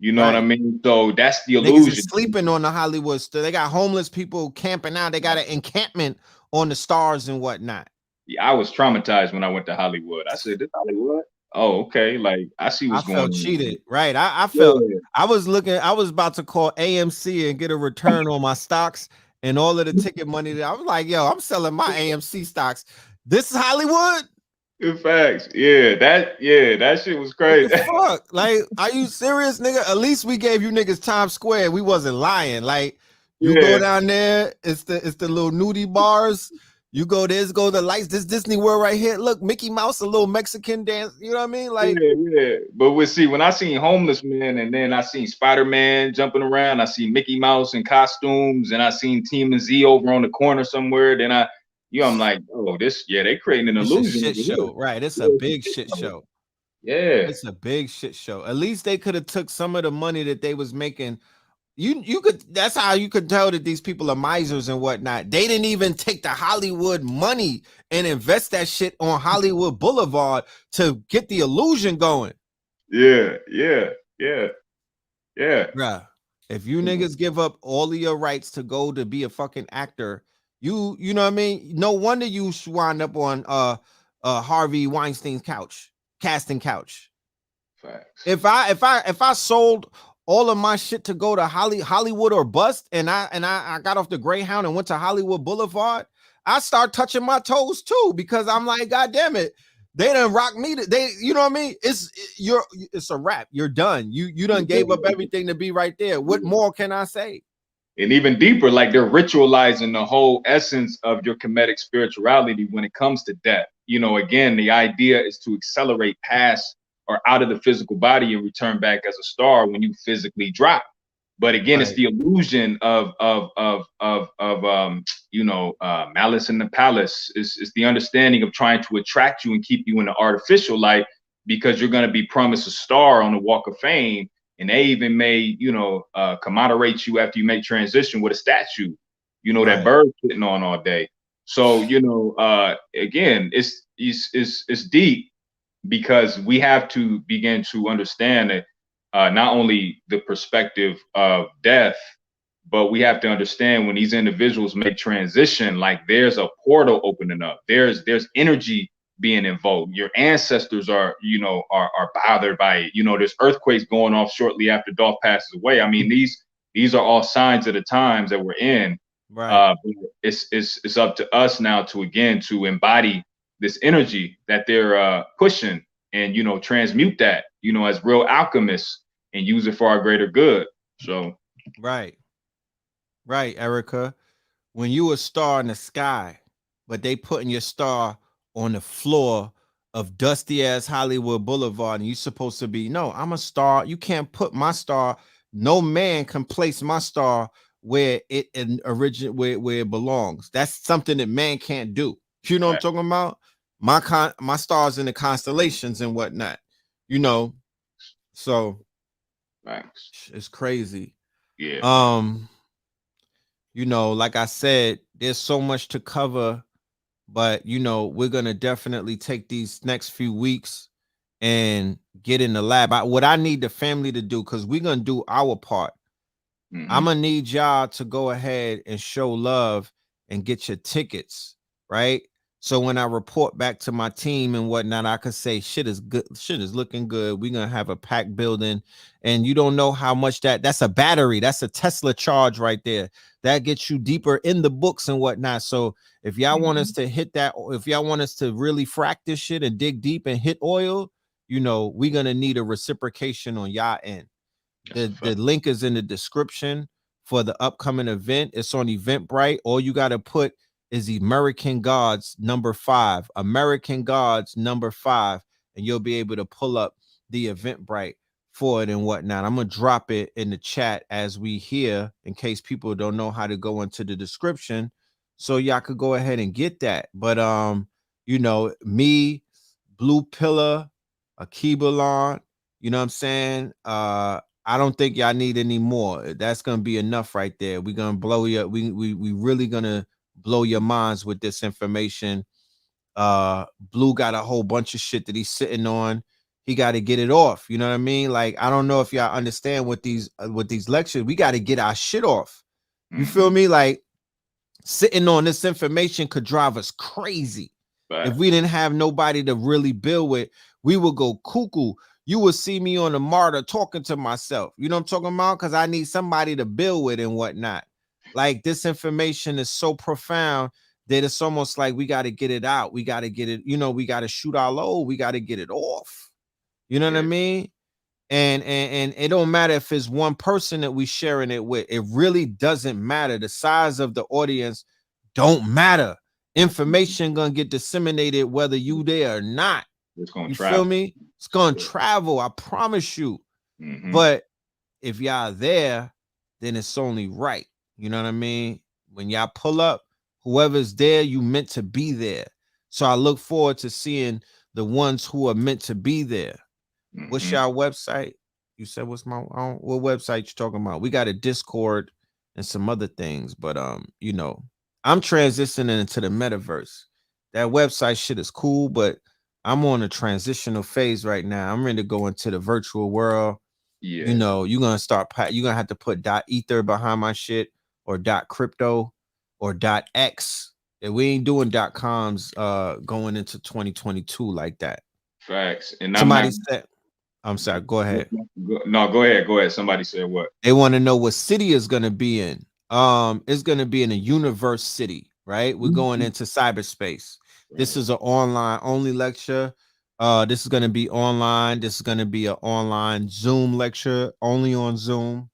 You know what I mean? So that's the illusion. Niggas is sleeping on the Hollywood star. They got homeless people camping out. They got an encampment on the stars and whatnot. Yeah, I was traumatized when I went to Hollywood. I said, "This Hollywood? Oh, okay. Like, I see what's going on." I felt cheated, right? I felt I was about to call AMC and get a return on my stocks and all of the ticket money. That I was like, yo, I'm selling my AMC stocks. This is Hollywood. Good facts. Yeah, that shit was crazy. Fuck, like, are you serious, nigga? At least we gave you niggas Times Square. We wasn't lying. Like, you go down there, it's the little nudie bars. You go, there's go the lights. This Disney World right here. Look, Mickey Mouse, a little Mexican dance. You know what I mean? Like, yeah. But when I seen homeless men, and then I seen Spider-Man jumping around, I seen Mickey Mouse in costumes, and I seen Team and Z over on the corner somewhere. Then I'm like, oh, they creating an illusion. It's a shit show, right? It's a big shit show. Yeah, it's a big shit show. At least they could have took some of the money that they was making. You could. That's how you could tell that these people are misers and whatnot. They didn't even take the Hollywood money and invest that shit on Hollywood Boulevard to get the illusion going. Yeah. Bruh, if you niggas give up all of your rights to go to be a fucking actor, you know what I mean? No wonder you wind up on Harvey Weinstein's casting couch. Facts. If I sold all of my shit to go to Hollywood or bust, and I got off the Greyhound and went to Hollywood Boulevard, I start touching my toes too, because I'm like, God damn it, they done rock me. You know what I mean? It's a wrap. You're done. You done gave up everything to be right there. What more can I say? And even deeper, like, they're ritualizing the whole essence of your comedic spirituality when it comes to death. You know, again, the idea is to accelerate past or out of the physical body and return back as a star when you physically drop. But again, It's the illusion of malice in the palace. It's the understanding of trying to attract you and keep you in the artificial light, because you're going to be promised a star on the Walk of Fame. And they even may, commemorate you after you make transition with a statue, that bird sitting on all day. So, again, it's deep, because we have to begin to understand that not only the perspective of death, but we have to understand when these individuals make transition, like, there's a portal opening up. There's energy being invoked. Your ancestors are bothered by it. There's earthquakes going off shortly after Dolph passes away. I mean, these are all signs of the times that we're in. Right. It's up to us now to embody this energy that they're pushing, and transmute that, as real alchemists, and use it for our greater good. So right, Erica. when you a star in the sky, but they putting your star on the floor of dusty ass Hollywood Boulevard, and you supposed to be, no, I'm a star. You can't put my star. No man can place my star where it where it belongs. That's something that man can't do. You know what I'm talking about? My stars in the constellations and whatnot. You know, so it's crazy. Yeah. You know, like I said, there's so much to cover, but you know, we're gonna definitely take these next few weeks and get in the lab. What I need the family to do, because we're gonna do our part. I'm gonna need y'all to go ahead and show love and get your tickets, right? So when I report back to my team and whatnot, I could say shit is good, shit is looking good. We're gonna have a packed building, and you don't know how much that's a battery, that's a Tesla charge right there. That gets you deeper in the books and whatnot. So if y'all want us to hit that, if y'all want us to really frack this shit and dig deep and hit oil, you know, we're gonna need a reciprocation on y'all end. The link is in the description for the upcoming event. It's on Eventbrite. All you got to put is American Gods #5, American Gods #5, and you'll be able to pull up the Eventbrite for it and whatnot. I'm gonna drop it in the chat as we hear, in case people don't know how to go into the description, so y'all could go ahead and get that. But you know, me, Blue Pillar, ALKEBULAN, you know what I'm saying? I don't think y'all need any more. That's gonna be enough right there. We're gonna blow you. We really gonna blow your minds with this information. Blue got a whole bunch of shit that he's sitting on. He got to get it off. You know what I mean? Like, I don't know if y'all understand what these lectures. We got to get our shit off. You feel me? Like, sitting on this information could drive us crazy. If we didn't have nobody to really build with, we would go cuckoo. You will see me on the martyr talking to myself. You know what I'm talking about? Because I need somebody to build with and whatnot. Like, this information is so profound that it's almost like we got to get it out. We got to get it, you know, we got to shoot our load. We got to get it off. You know what I mean? And it don't matter if it's one person that we sharing it with. It really doesn't matter. The size of the audience don't matter. Information gonna get disseminated whether you there or not. It's gonna you travel. Feel me? It's gonna travel. I promise you. But if y'all there, then it's only right. You know what I mean? When y'all pull up, whoever's there, you meant to be there. So I look forward to seeing the ones who are meant to be there. What's y'all website? You said what's my own? What website you talking about? We got a Discord and some other things, but you know, I'm transitioning into the metaverse. That website shit is cool, but I'm on a transitional phase right now. I'm ready to go into the virtual world. Yeah, you know, you're gonna have to put .ether behind my shit, or .crypto, or .x. And we ain't doing .coms going into 2022 like that. Facts. And somebody said, I'm sorry, go ahead. No, go ahead. Go ahead. Somebody said what? They want to know what city is going to be in. It's going to be in a universe city, right? We're going into cyberspace. Right. This is an online only lecture. This is going to be online. This is going to be an online Zoom lecture, only on Zoom.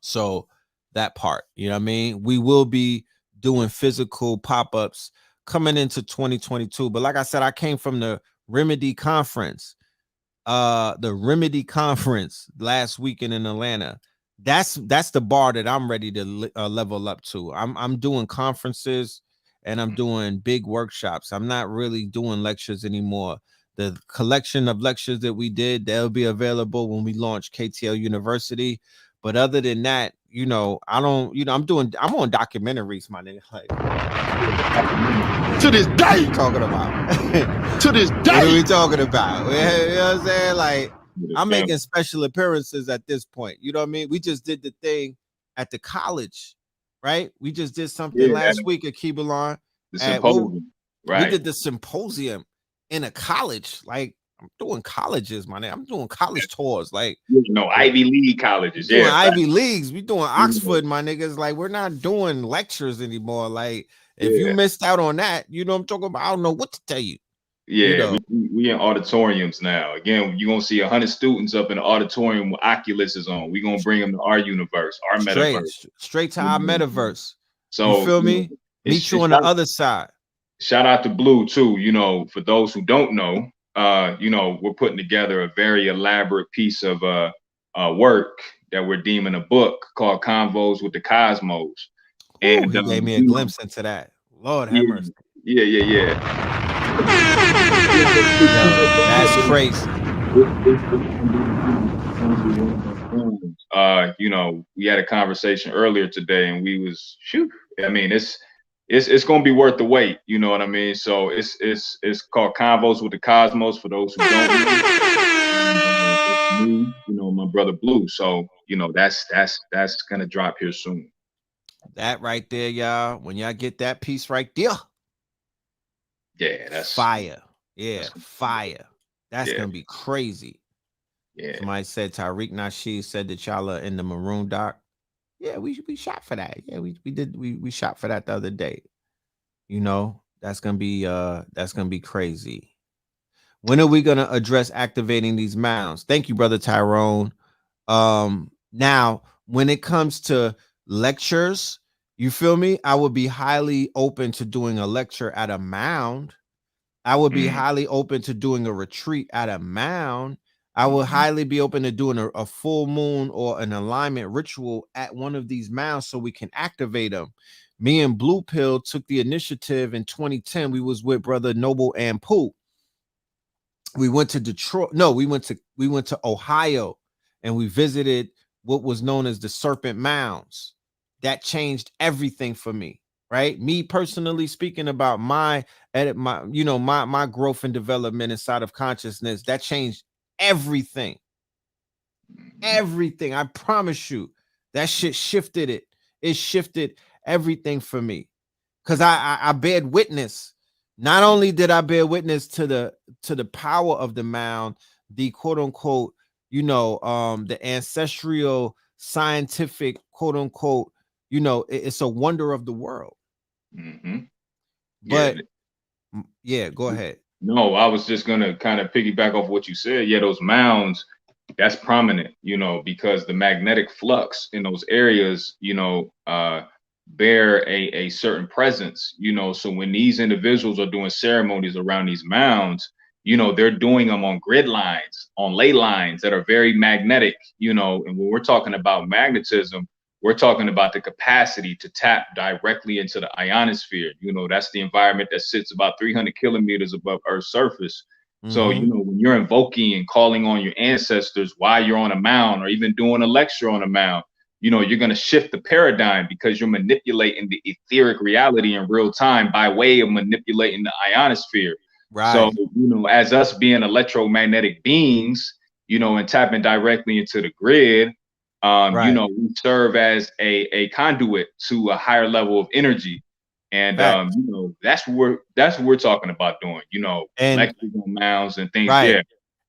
So that part, you know what I mean? We will be doing physical pop-ups coming into 2022. But like I said, I came from the Remedy conference. The Remedy conference last weekend in Atlanta. That's the bar that I'm ready to level up to. I'm doing conferences and I'm doing big workshops. I'm not really doing lectures anymore. The collection of lectures that we did, they'll be available when we launch KTL University. But other than that, you know, I don't, you know, I'm on documentaries, my nigga. Like, to this day, what are you talking about? To this day, what are we talking about? You know what I'm saying? Like, I'm making special appearances at this point. You know what I mean? We just did the thing at the college, right? We just did something last week at ALKEBULAN. The symposium, right? We did the symposium in a college. Like, I'm doing colleges, my name. I'm doing college tours, like, you know, Ivy League colleges. Yeah, Ivy Leagues. We doing Oxford, my niggas. Like, we're not doing lectures anymore. Like, if you missed out on that, you know what I'm talking about. I don't know what to tell you. Yeah, you know? we in auditoriums now. Again, you're gonna see 100 students up in the auditorium with Oculus is on. We're gonna bring them to our universe, our metaverse. Straight to our metaverse. You So feel me? Meet you on the other side. Shout out to Blue too. You know, for those who don't know, you know, we're putting together a very elaborate piece of work that we're deeming a book called Convos with the Cosmos. Ooh, And he gave me a glimpse into that. Lord have mercy. Yeah. Yo, that's crazy. You know, we had a conversation earlier today, and we was I mean, it's gonna be worth the wait. You know what I mean? So it's called Convos with the Cosmos for those who don't know. Me, you know, my brother Blue. So you know, that's gonna drop here soon. That right there, y'all. When y'all get that piece right there, yeah, that's fire. Yeah, that's fire. That's gonna be crazy. Yeah. Somebody said Tariq Nasheed said that y'all are in the maroon doc. Yeah, we shot for that. Yeah, we shot for that the other day. You know, that's gonna be crazy. When are we gonna address activating these mounds? Thank you, brother Tyrone. Now when it comes to lectures, you feel me? I would be highly open to doing a lecture at a mound. I would be highly open to doing a retreat at a mound. I would highly be open to doing a full moon or an alignment ritual at one of these mounds so we can activate them. Me and Blue Pill took the initiative in 2010. We was with brother Noble and Pooh. We went to Detroit. No, we went to Ohio, and we visited what was known as the Serpent Mounds. That changed everything for me, right? Me personally speaking about my growth and development inside of consciousness, that changed everything. Everything. I promise you, that shit shifted it. It shifted everything for me. Because I bear witness. Not only did I bear witness to the power of the mound, the quote unquote, the ancestral scientific quote unquote, it's a wonder of the world. But yeah, go ahead. No, I was just gonna kind of piggyback off what you said. Yeah, those mounds, that's prominent, because the magnetic flux in those areas, bear a certain presence, so when these individuals are doing ceremonies around these mounds, they're doing them on grid lines, on ley lines that are very magnetic, and when we're talking about magnetism, we're talking about the capacity to tap directly into the ionosphere. That's the environment that sits about 300 kilometers above Earth's surface. So, when you're invoking and calling on your ancestors while you're on a mound or even doing a lecture on a mound, you're going to shift the paradigm because you're manipulating the etheric reality in real time by way of manipulating the ionosphere. Right. So, as us being electromagnetic beings, and tapping directly into the grid, we serve as a conduit to a higher level of energy. And that's what we're talking about doing, and electrical mounds and things. Yeah.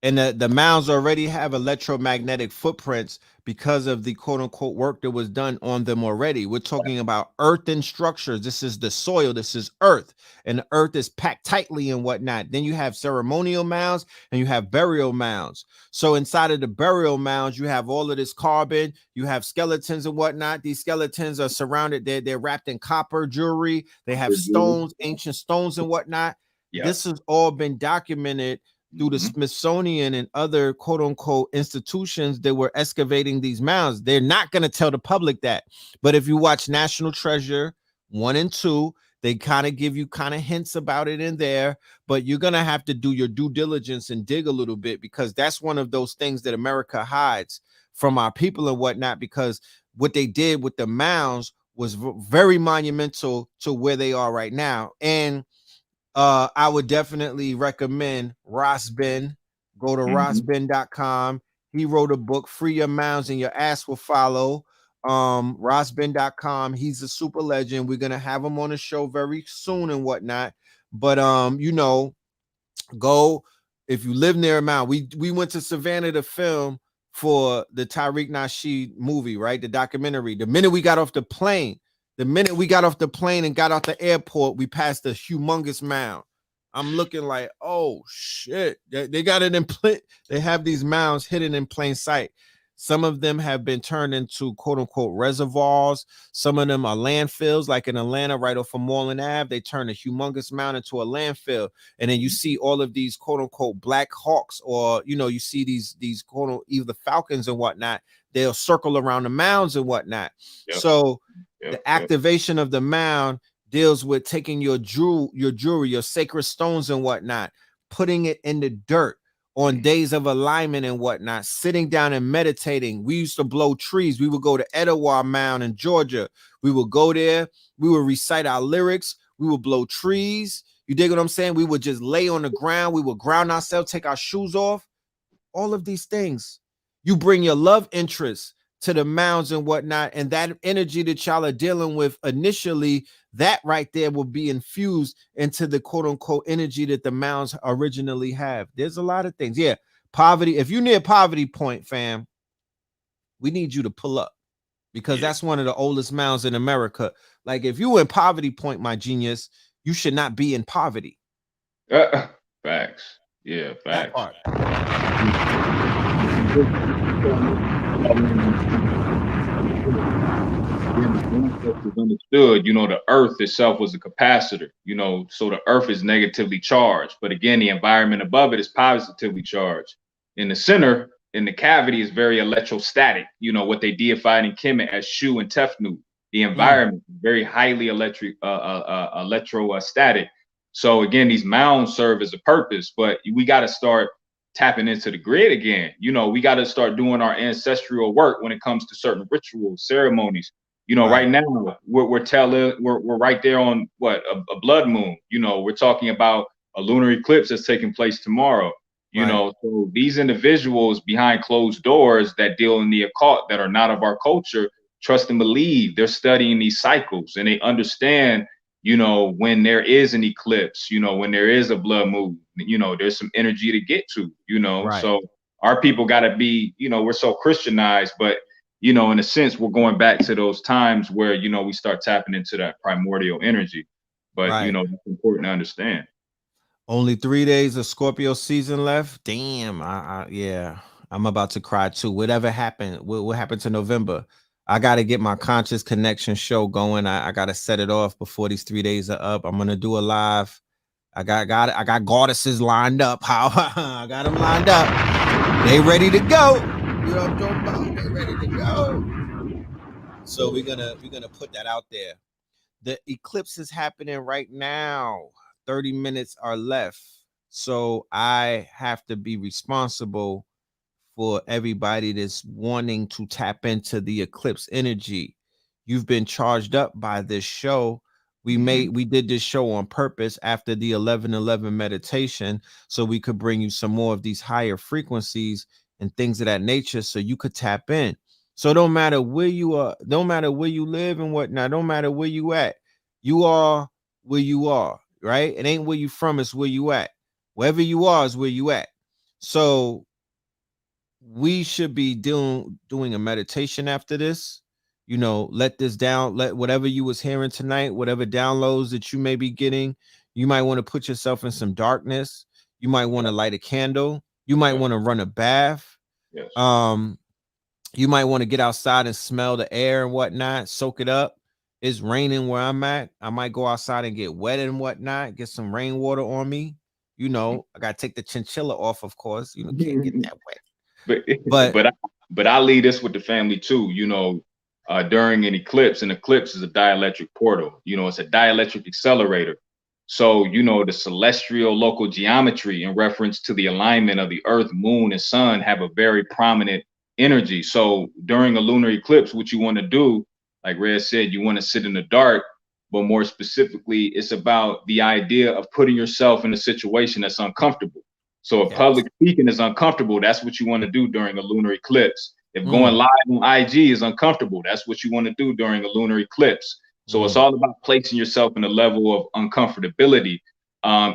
And the mounds already have electromagnetic footprints because of the quote unquote work that was done on them already. We're talking about earthen structures. This is the soil. This is earth, and the earth is packed tightly and whatnot. Then you have ceremonial mounds and you have burial mounds. So inside of the burial mounds, you have all of this carbon. You have skeletons and whatnot. These skeletons are surrounded. They're wrapped in copper jewelry. They have stones, ancient stones and whatnot. Yeah. This has all been documented through the Smithsonian and other quote unquote institutions that were excavating these mounds. They're not going to tell the public that. But if you watch National Treasure 1 and 2, they kind of give you kind of hints about it in there, but you're going to have to do your due diligence and dig a little bit, because that's one of those things that America hides from our people and whatnot, because what they did with the mounds was very monumental to where they are right now. And I would definitely recommend Ross Ben. Go to rossben.com. He wrote a book, Free Your Mounds and Your Ass Will Follow. rossben.com. He's a super legend. We're gonna have him on the show very soon and whatnot. But go if you live near a mound. We went to Savannah to film for the Tariq Nasheed movie, right? The documentary. The minute we got off the plane and got out the airport, we passed a humongous mound. I'm looking like, oh shit, they got it in they have these mounds hidden in plain sight. Some of them have been turned into quote unquote reservoirs. Some of them are landfills, like in Atlanta, right off of Moreland Ave. They turn a humongous mountain into a landfill. And then you see all of these quote unquote black hawks, or, you know, you see these quote either falcons and whatnot. They'll circle around the mounds and whatnot. Yep. So Yep. the activation of the mound deals with taking your jewelry, your sacred stones and whatnot, putting it in the dirt on days of alignment and whatnot, sitting down and meditating. We used to blow trees. We would go to Etowah Mound in Georgia. We would go there. We would recite our lyrics. We would blow trees. You dig what I'm saying? We would just lay on the ground. We would ground ourselves, take our shoes off. All of these things. You bring your love interest to the mounds and whatnot, and that energy that y'all are dealing with initially, that right there will be infused into the quote unquote energy that the mounds originally have. There's a lot of things. Yeah, poverty. If you're near poverty point, fam, we need you to pull up, because that's one of the oldest mounds in America. Like, if you in poverty point, my genius, you should not be in poverty. Facts. Yeah, facts. Understood, you know, the earth itself was a capacitor, you know, so the earth is negatively charged, but again, the environment above it is positively charged. In the center, in the cavity, is very electrostatic, you know, what they deified in Kemet as Shu and Tefnut. The environment very highly electrostatic. So again, these mounds serve as a purpose, but we got to start tapping into the grid again. You know, we got to start doing our ancestral work when it comes to certain rituals, ceremonies. You know, right now we're right there on what a blood moon. You know, we're talking about a lunar eclipse that's taking place tomorrow. You know, so these individuals behind closed doors that deal in the occult, that are not of our culture, trust and believe. They're studying these cycles, and they understand, you know, when there is an eclipse, you know, when there is a blood moon, you know, there's some energy to get to, you know. So our people got to be, you know, we're so Christianized, but, you know, in a sense, we're going back to those times where, you know, we start tapping into that primordial energy. But, you know, it's important to understand. Only 3 days of Scorpio season left. Damn. Yeah, I'm about to cry too. Whatever happened, what happened to November? I got to get my conscious connection show going. I got to set it off before these 3 days are up. I'm going to do a live. I got goddesses lined up. I got them lined up. They ready to go. You know what I'm talking about? They ready to go. So we're gonna put that out there. The eclipse is happening right now. 30 minutes are left. So I have to be responsible for everybody that's wanting to tap into the eclipse energy. You've been charged up by this show. We did this show on purpose after the 11/11 meditation, so we could bring you some more of these higher frequencies and things of that nature, so you could tap in. So don't matter where you are, don't matter where you live and whatnot, don't matter where you at, you are where you are, right? It ain't where you from, it's where you at. Wherever you are is where you at. So we should be doing a meditation after this. You know, let this down, let whatever you was hearing tonight, whatever downloads that you may be getting, you might want to put yourself in some darkness. You might want to light a candle. You might want to run a bath. You might want to get outside and smell the air and whatnot, soak it up. It's raining where I'm at. I might go outside and get wet and whatnot, get some rainwater on me. You know, I got to take the chinchilla off, of course. You know, can't get that wet. But I leave this with the family too. You know, during an eclipse is a dielectric portal. You know, it's a dielectric accelerator. So, you know, the celestial local geometry in reference to the alignment of the earth, moon, and sun have a very prominent energy. So during a lunar eclipse, what you want to do, like Red said, you want to sit in the dark, but more specifically, it's about the idea of putting yourself in a situation that's uncomfortable. So if public speaking is uncomfortable, that's what you want to do during a lunar eclipse. If going live on IG is uncomfortable, that's what you want to do during a lunar eclipse. So it's all about placing yourself in a level of uncomfortability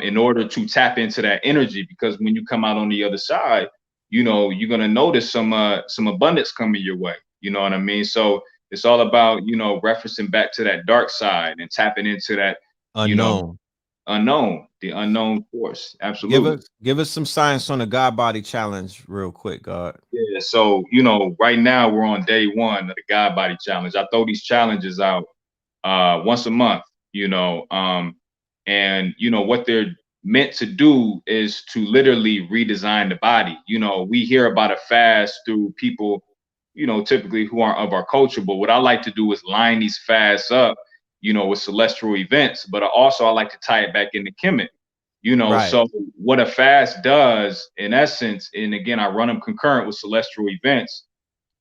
in order to tap into that energy, because when you come out on the other side, you know, you're going to notice some abundance coming your way. You know what I mean? So it's all about, you know, referencing back to that dark side and tapping into that, unknown. you know, the unknown force. Absolutely. Give us some science on the God body challenge real quick, God. Yeah. So, you know, right now we're on day 1 of the God body challenge. I throw these challenges out once a month, you know, and you know what they're meant to do is to literally redesign the body. You know, we hear about a fast through people, you know, typically who aren't of our culture, but what I like to do is line these fasts up, you know, with celestial events, but I like to tie it back into Kemet, you know. Right. So what a fast does in essence, and again, I run them concurrent with celestial events,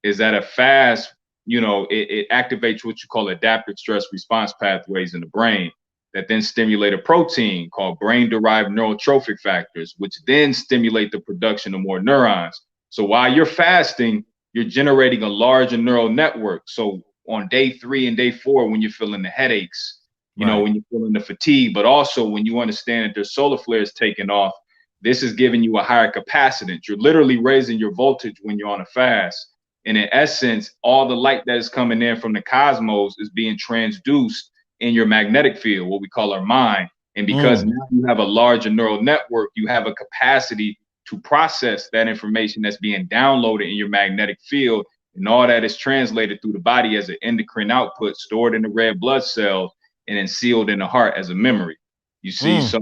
is that a fast, you know, it activates what you call adaptive stress response pathways in the brain that then stimulate a protein called brain-derived neurotrophic factors, which then stimulate the production of more neurons. So while you're fasting, you're generating a larger neural network. So on day 3 and day 4, when you're feeling the headaches, you know, when you're feeling the fatigue, but also when you understand that there's solar flares taking off, this is giving you a higher capacitance. You're literally raising your voltage when you're on a fast. And in essence, all the light that is coming in from the cosmos is being transduced in your magnetic field, what we call our mind. And because now you have a larger neural network, you have a capacity to process that information that's being downloaded in your magnetic field. And all that is translated through the body as an endocrine output, stored in the red blood cells, and then sealed in the heart as a memory. You see, so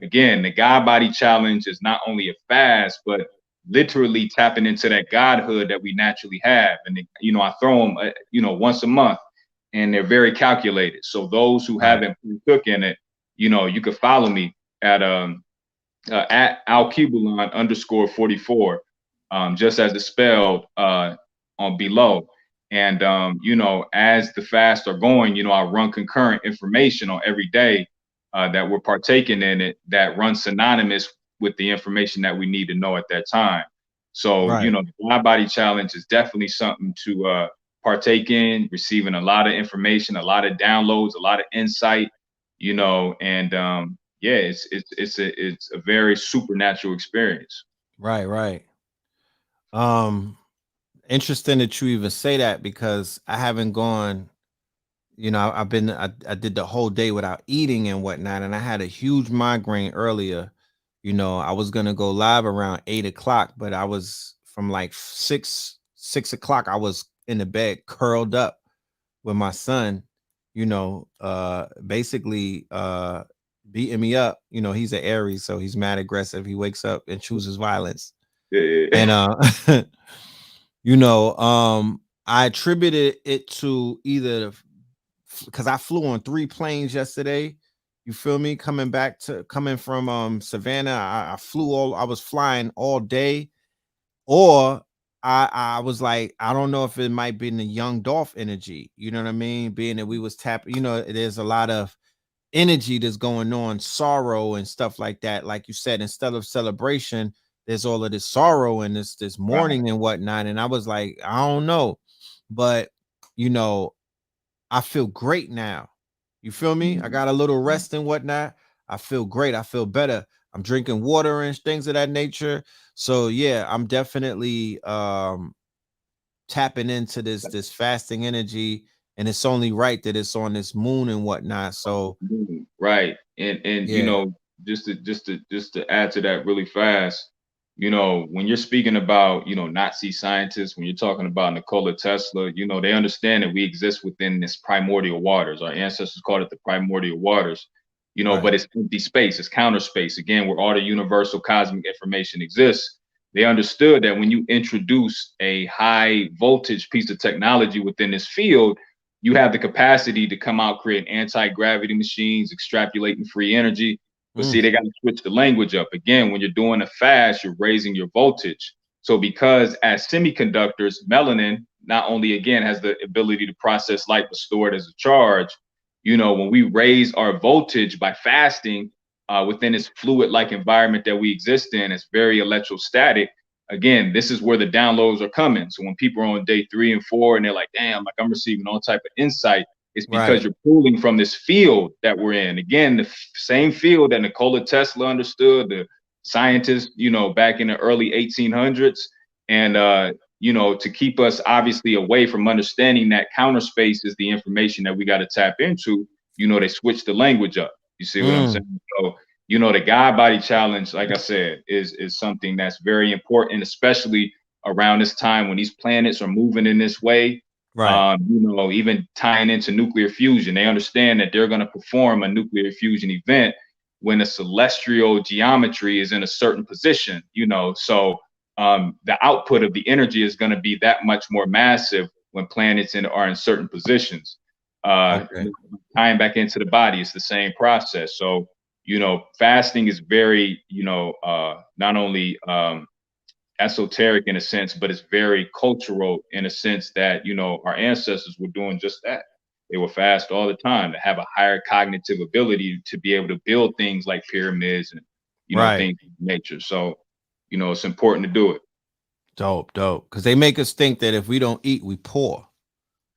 again, the God body challenge is not only a fast, but literally tapping into that godhood that we naturally have. And, you know, I throw them, you know, once a month, and they're very calculated. So those who haven't took in it, you know, you could follow me at ALKEBULAN _44, just as it's spelled on below. And, you know, as the fasts are going, you know, I run concurrent information on every day that we're partaking in it that runs synonymous with the information that we need to know at that time. So, you know, the God body challenge is definitely something to partake in, receiving a lot of information, a lot of downloads, a lot of insight, you know, and yeah, it's a very supernatural experience. Right. Interesting that you even say that, because I haven't gone, you know, I did the whole day without eating and whatnot, and I had a huge migraine earlier. You know, I was gonna go live around 8 o'clock, but I was from like 6 o'clock, I was in the bed curled up with my son, you know, basically beating me up. You know, he's an Aries, so he's mad aggressive. He wakes up and chooses violence. And you know, I attributed it to either because I flew on 3 planes yesterday. You feel me? Coming from Savannah, I was flying all day, or I was like, I don't know if it might be in the young Dolph energy. You know what I mean? Being that we was tapping, you know, there's a lot of energy that's going on, sorrow and stuff like that. Like you said, instead of celebration, there's all of this sorrow and this mourning and whatnot. And I was like, I don't know, but you know, I feel great now. You feel me? I got a little rest and whatnot. I feel great. I feel better. I'm drinking water and things of that nature. So yeah, I'm definitely tapping into this fasting energy, and it's only right that it's on this moon and whatnot. So right. And yeah. You know, just to add to that really fast, you know, when you're speaking about, you know, Nazi scientists, when you're talking about Nikola Tesla, you know, they understand that we exist within this primordial waters. Our ancestors called it the primordial waters, you know, but it's empty space, it's counter space. Again, where all the universal cosmic information exists. They understood that when you introduce a high voltage piece of technology within this field, you have the capacity to come out, create anti-gravity machines, extrapolating free energy. But see, they got to switch the language up. Again, when you're doing a fast, you're raising your voltage. So because as semiconductors, melanin not only, again, has the ability to process light, but store it as a charge, you know, when we raise our voltage by fasting within this fluid-like environment that we exist in, it's very electrostatic. Again, this is where the downloads are coming. So when people are on day 3 and 4 and they're like, damn, like I'm receiving all type of insight, it's because you're pulling from this field that we're in. Again, the same field that Nikola Tesla understood, the scientists, you know, back in the early 1800s. And, you know, to keep us obviously away from understanding that counter space is the information that we got to tap into, you know, they switched the language up. You see what I'm saying? So, you know, the God body challenge, like I said, is something that's very important, especially around this time when these planets are moving in this way. Right. You know, even tying into nuclear fusion, they understand that they're going to perform a nuclear fusion event when a celestial geometry is in a certain position, you know. So the output of the energy is going to be that much more massive when planets are in certain positions. Okay. Tying back into the body, it's the same process. So, you know, fasting is very, you know, not only esoteric in a sense, but it's very cultural in a sense that, you know, our ancestors were doing just that. They would fast all the time to have a higher cognitive ability to be able to build things like pyramids and, you know, Right. things of nature. So, you know, it's important to do it. Dope. Because they make us think that if we don't eat, we poor.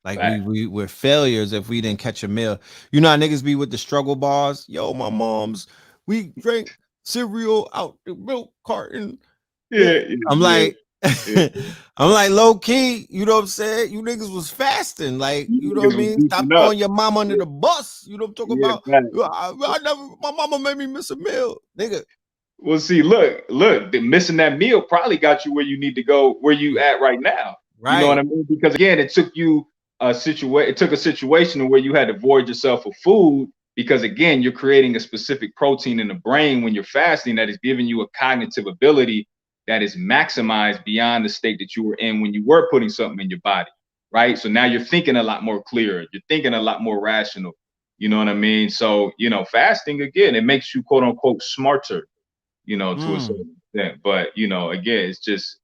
Like Fact. we're failures if we didn't catch a meal. You know how niggas be with the struggle bars? Yo, my mom's, we drank cereal out the milk carton. Yeah, I'm yeah, like, yeah. I'm like low key, you know what I'm saying? You niggas was fasting, like, you know what I Niggas was mean? Stop beefing up. throwing your mom under the bus. You know what I'm talking Yeah, about? fact. I never, my mama made me miss a meal, nigga. Well, see, look, missing that meal probably got you where you need to go, where you at right now. You know what I Right, mean? Because again, it took you it took a situation where you had to void yourself of food because again, you're creating a specific protein in the brain when you're fasting that is giving you a cognitive ability that is maximized beyond the state that you were in when you were putting something in your body, right? So now you're thinking a lot more clear, you're thinking a lot more rational. You know what I mean? So, you know, fasting again, it makes you quote unquote smarter, you know, to a certain extent. But you know, again, it's just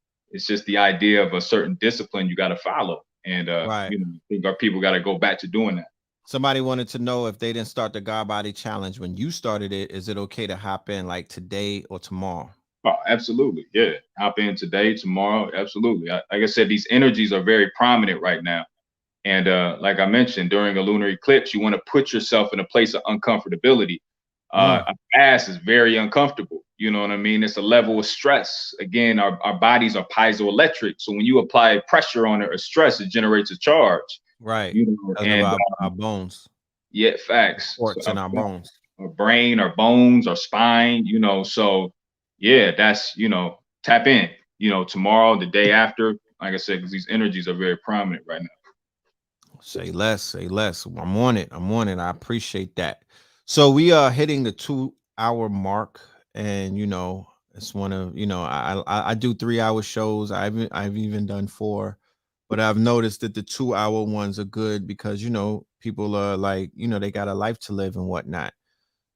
the idea of a certain discipline you got to follow, and right. you know, I think our people got to go back to doing that. Somebody wanted to know if they didn't start the God Body Challenge when you started it, is it okay to hop in like today or tomorrow? Oh, absolutely, yeah. Hop in today, tomorrow, absolutely. Like I said, these energies are very prominent right now, and like I mentioned, during a lunar eclipse, you want to put yourself in a place of uncomfortability. A fast is very uncomfortable. You know what I mean? It's a level of stress. Again, our bodies are piezoelectric. So when you apply pressure on it or stress, it generates a charge. Right. You know, Because of and our bones, yeah, facts. So ports in our bones. our brain, our bones, our spine, you know. So yeah, that's, you know, tap in, you know, tomorrow, the day after, like I said, because these energies are very prominent right now. Say less, say less. I'm on it. I'm on it. I appreciate that. So we are hitting the 2 hour mark, and you know, it's one of, you know, I do 3 hour shows. I've even done 4, but I've noticed that the 2 hour ones are good because you know people are like, you know, they got a life to live and whatnot.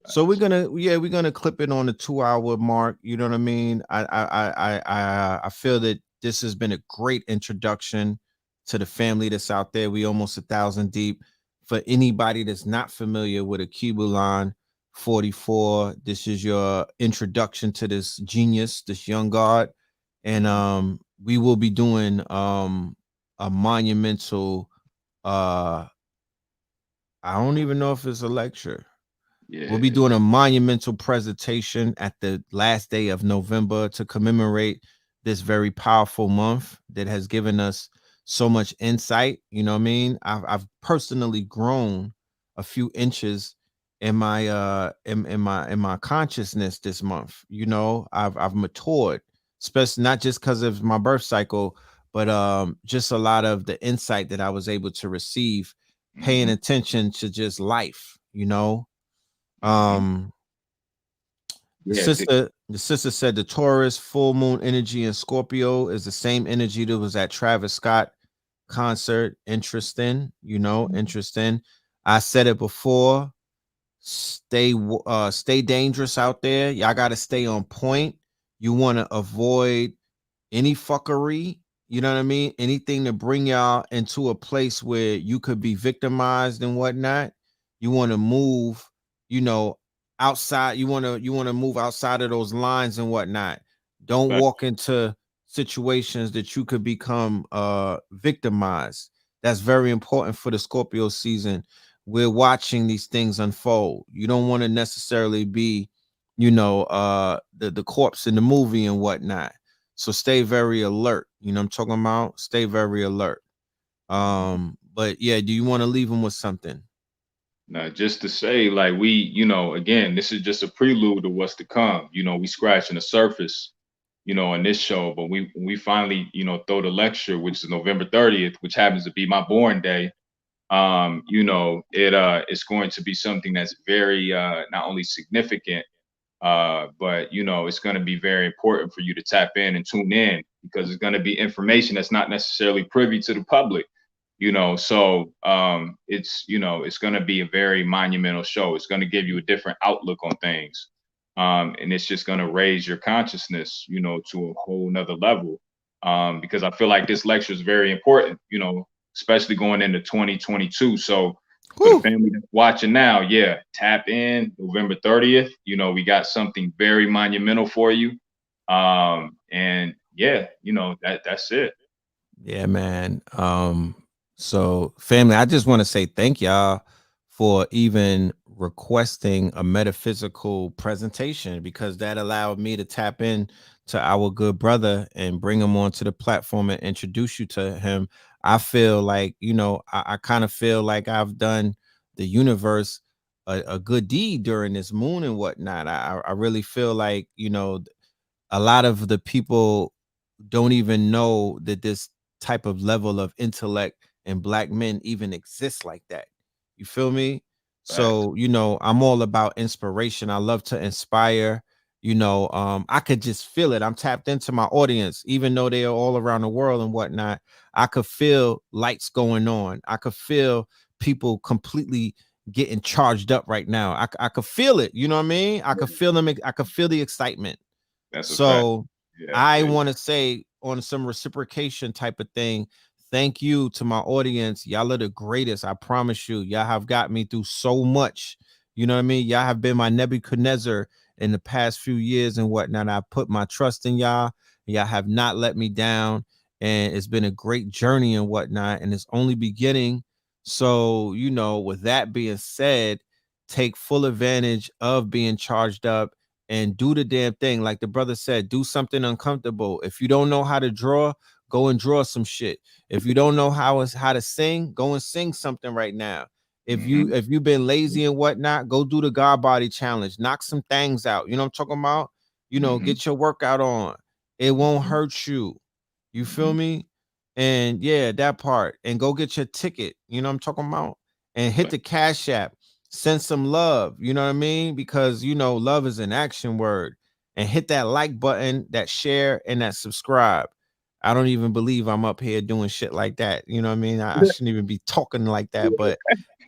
So we're gonna clip it on the 2 hour mark. You know what I mean? I feel that this has been a great introduction to the family that's out there. We almost 1,000 deep. For anybody that's not familiar with ALKEBULAN 44, this is your introduction to this genius, this young god, and we will be doing a monumental. I don't even know if it's a lecture. We'll be Yeah. doing a monumental presentation at the last day of November to commemorate this very powerful month that has given us so much insight. You know what I mean? I've personally grown a few inches in my in my consciousness this month. You know, I've matured, especially not just because of my birth cycle, but just a lot of the insight that I was able to receive, paying Hmm. attention to just life, you know. Hmm. um the Yeah. sister said the Taurus full moon energy in Scorpio is the same energy that was at Travis Scott concert. Interesting, you know, interesting. I said it before. Stay dangerous out there. Y'all got to stay on point. You want to avoid any fuckery, you know what I mean? Anything to bring y'all into a place where you could be victimized and whatnot. You want to move, you know, outside. You want to move outside of those lines and whatnot. Don't Fact. walk into situations that you could become victimized. That's very important for the Scorpio season. We're watching these things unfold. You don't want to necessarily be, you know, the corpse in the movie and whatnot. So stay very alert. You know what I'm talking about? Stay very alert. But yeah, do you want to leave them with something? Now, just to say, like, we, you know, again, this is just a prelude to what's to come. You know, we scratching the surface, you know, in this show, but we finally, you know, throw the lecture, which is November 30th, which happens to be my born day. You know, it's going to be something that's very not only significant, but you know, it's going to be very important for you to tap in and tune in, because it's going to be information that's not necessarily privy to the public, you know. So it's, you know, it's going to be a very monumental show. It's going to give you a different outlook on things, and it's just going to raise your consciousness, you know, to a whole nother level, because I feel like this lecture is very important, you know, especially going into 2022. So for the family that's watching now, yeah, tap in November 30th. You know, we got something very monumental for you. And yeah, you know, that's it. Yeah, man. So family, I just want to say thank y'all for even requesting a metaphysical presentation, because that allowed me to tap in to our good brother and bring him onto the platform and introduce you to him. I feel like, you know, I kind of feel like I've done the universe a good deed during this moon and whatnot. I really feel like, you know, a lot of the people don't even know that this type of level of intellect and black men even exists like that. You feel me? Facts. So, you know, I'm all about inspiration. I love to inspire. You know, I could just feel it. I'm tapped into my audience, even though they are all around the world and whatnot. I could feel lights going on. I could feel people completely getting charged up right now. I could feel it. You know what I mean? I could feel them. I could feel the excitement. That's a fact. So Yeah. I want to say, on some reciprocation type of thing, thank you to my audience. Y'all are the greatest. I promise you. Y'all have got me through so much. You know what I mean? Y'all have been my Nebuchadnezzar in the past few years and whatnot. I put my trust in y'all. Y'all have not let me down. And it's been a great journey and whatnot. And it's only beginning. So, you know, with that being said, take full advantage of being charged up and do the damn thing. Like the brother said, do something uncomfortable. If you don't know how to draw, go and draw some shit. If you don't know how to sing, go and sing something right now. If you've been lazy and whatnot, go do the God Body Challenge. Knock some things out. You know what I'm talking about? You know, get your workout on. It won't hurt you. You feel me? And yeah, that part. And go get your ticket. You know what I'm talking about? And hit the Cash App. Send some love. You know what I mean? Because, you know, love is an action word. And hit that like button, that share, and that subscribe. I don't even believe I'm up here doing shit like that. You know what I mean? I shouldn't even be talking like that, but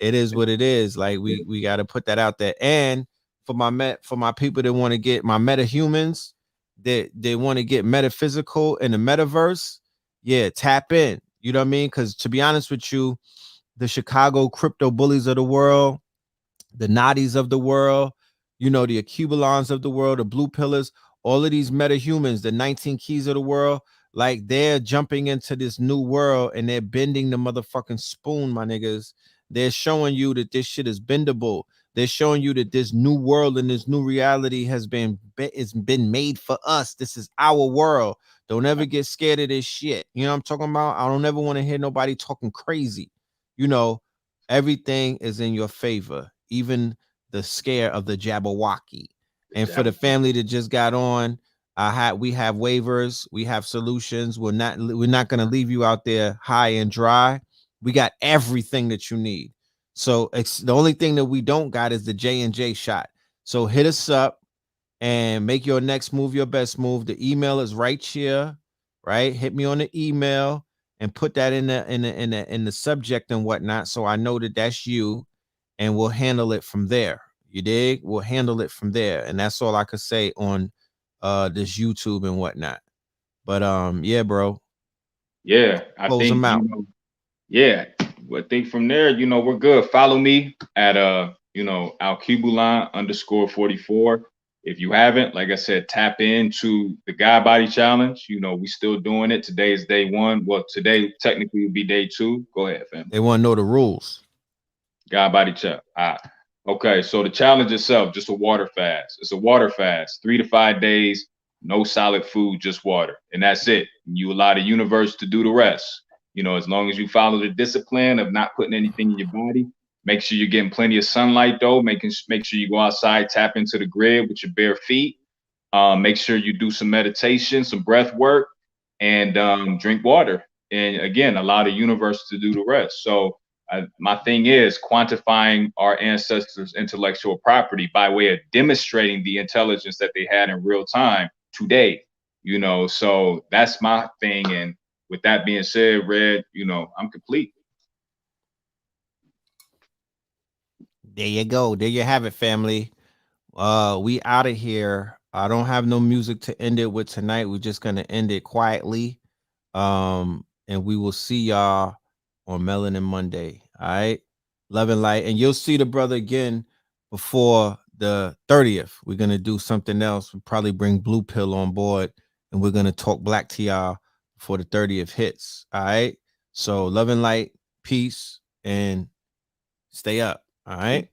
it is what it is. Like we got to put that out there. And for my people that want to get my meta humans, that they want to get metaphysical in the metaverse, yeah, tap in. You know what I mean? Because to be honest with you, the Chicago crypto bullies of the world, the Nadis of the world, you know, the ALKEBULANs of the world, the blue pillars, all of these metahumans, the 19 keys of the world, like they're jumping into this new world and they're bending the motherfucking spoon, my niggas. They're showing you that this shit is bendable. They're showing you that this new world and this new reality has been made for us. This is our world. Don't ever get scared of this shit. You know what I'm talking about? I don't ever want to hear nobody talking crazy. You know, everything is in your favor, even the scare of the Jabberwocky. And for the family that just got on, we have waivers, we have solutions. We're not going to leave you out there high and dry. We got everything that you need. So the only thing that we don't got is the J&J shot. So hit us up and make your next move your best move. The email is right here, right? Hit me on the email and put that in the subject and whatnot, so I know that that's you, and we'll handle it from there. You dig? We'll handle it from there, and that's all I could say on this YouTube and whatnot. But yeah, bro. Yeah, I Close think, them out. you know, yeah, I think from there, you know, we're good. Follow me at you know, ALKEBULAN_44. If you haven't, like I said, tap into the God Body Challenge. You know, we still doing it. Today is day 1. Well, today technically would be day 2. Go ahead, fam. They want to know the rules. God Body Challenge. Okay, so the challenge itself, just a water fast. It's a water fast, 3 to 5 days, no solid food, just water, and that's it. You allow the universe to do the rest. You know, as long as you follow the discipline of not putting anything in your body, Make sure you're getting plenty of sunlight though. Make sure you go outside, tap into the grid with your bare feet. Make sure you do some meditation, some breath work, and drink water. And again, allow the universe to do the rest. So my thing is quantifying our ancestors' intellectual property by way of demonstrating the intelligence that they had in real time today. You know, so that's my thing. And with that being said, Red, you know, I'm complete. There you go. There you have it, family. We out of here. I don't have no music to end it with tonight. We're just gonna end it quietly. And we will see y'all on Melanin Monday. All right. Love and light. And you'll see the brother again before the 30th. We're gonna do something else. We'll probably bring Blue Pill on board, and we're gonna talk black to y'all before the 30th hits. All right. So love and light, peace, and stay up. All right.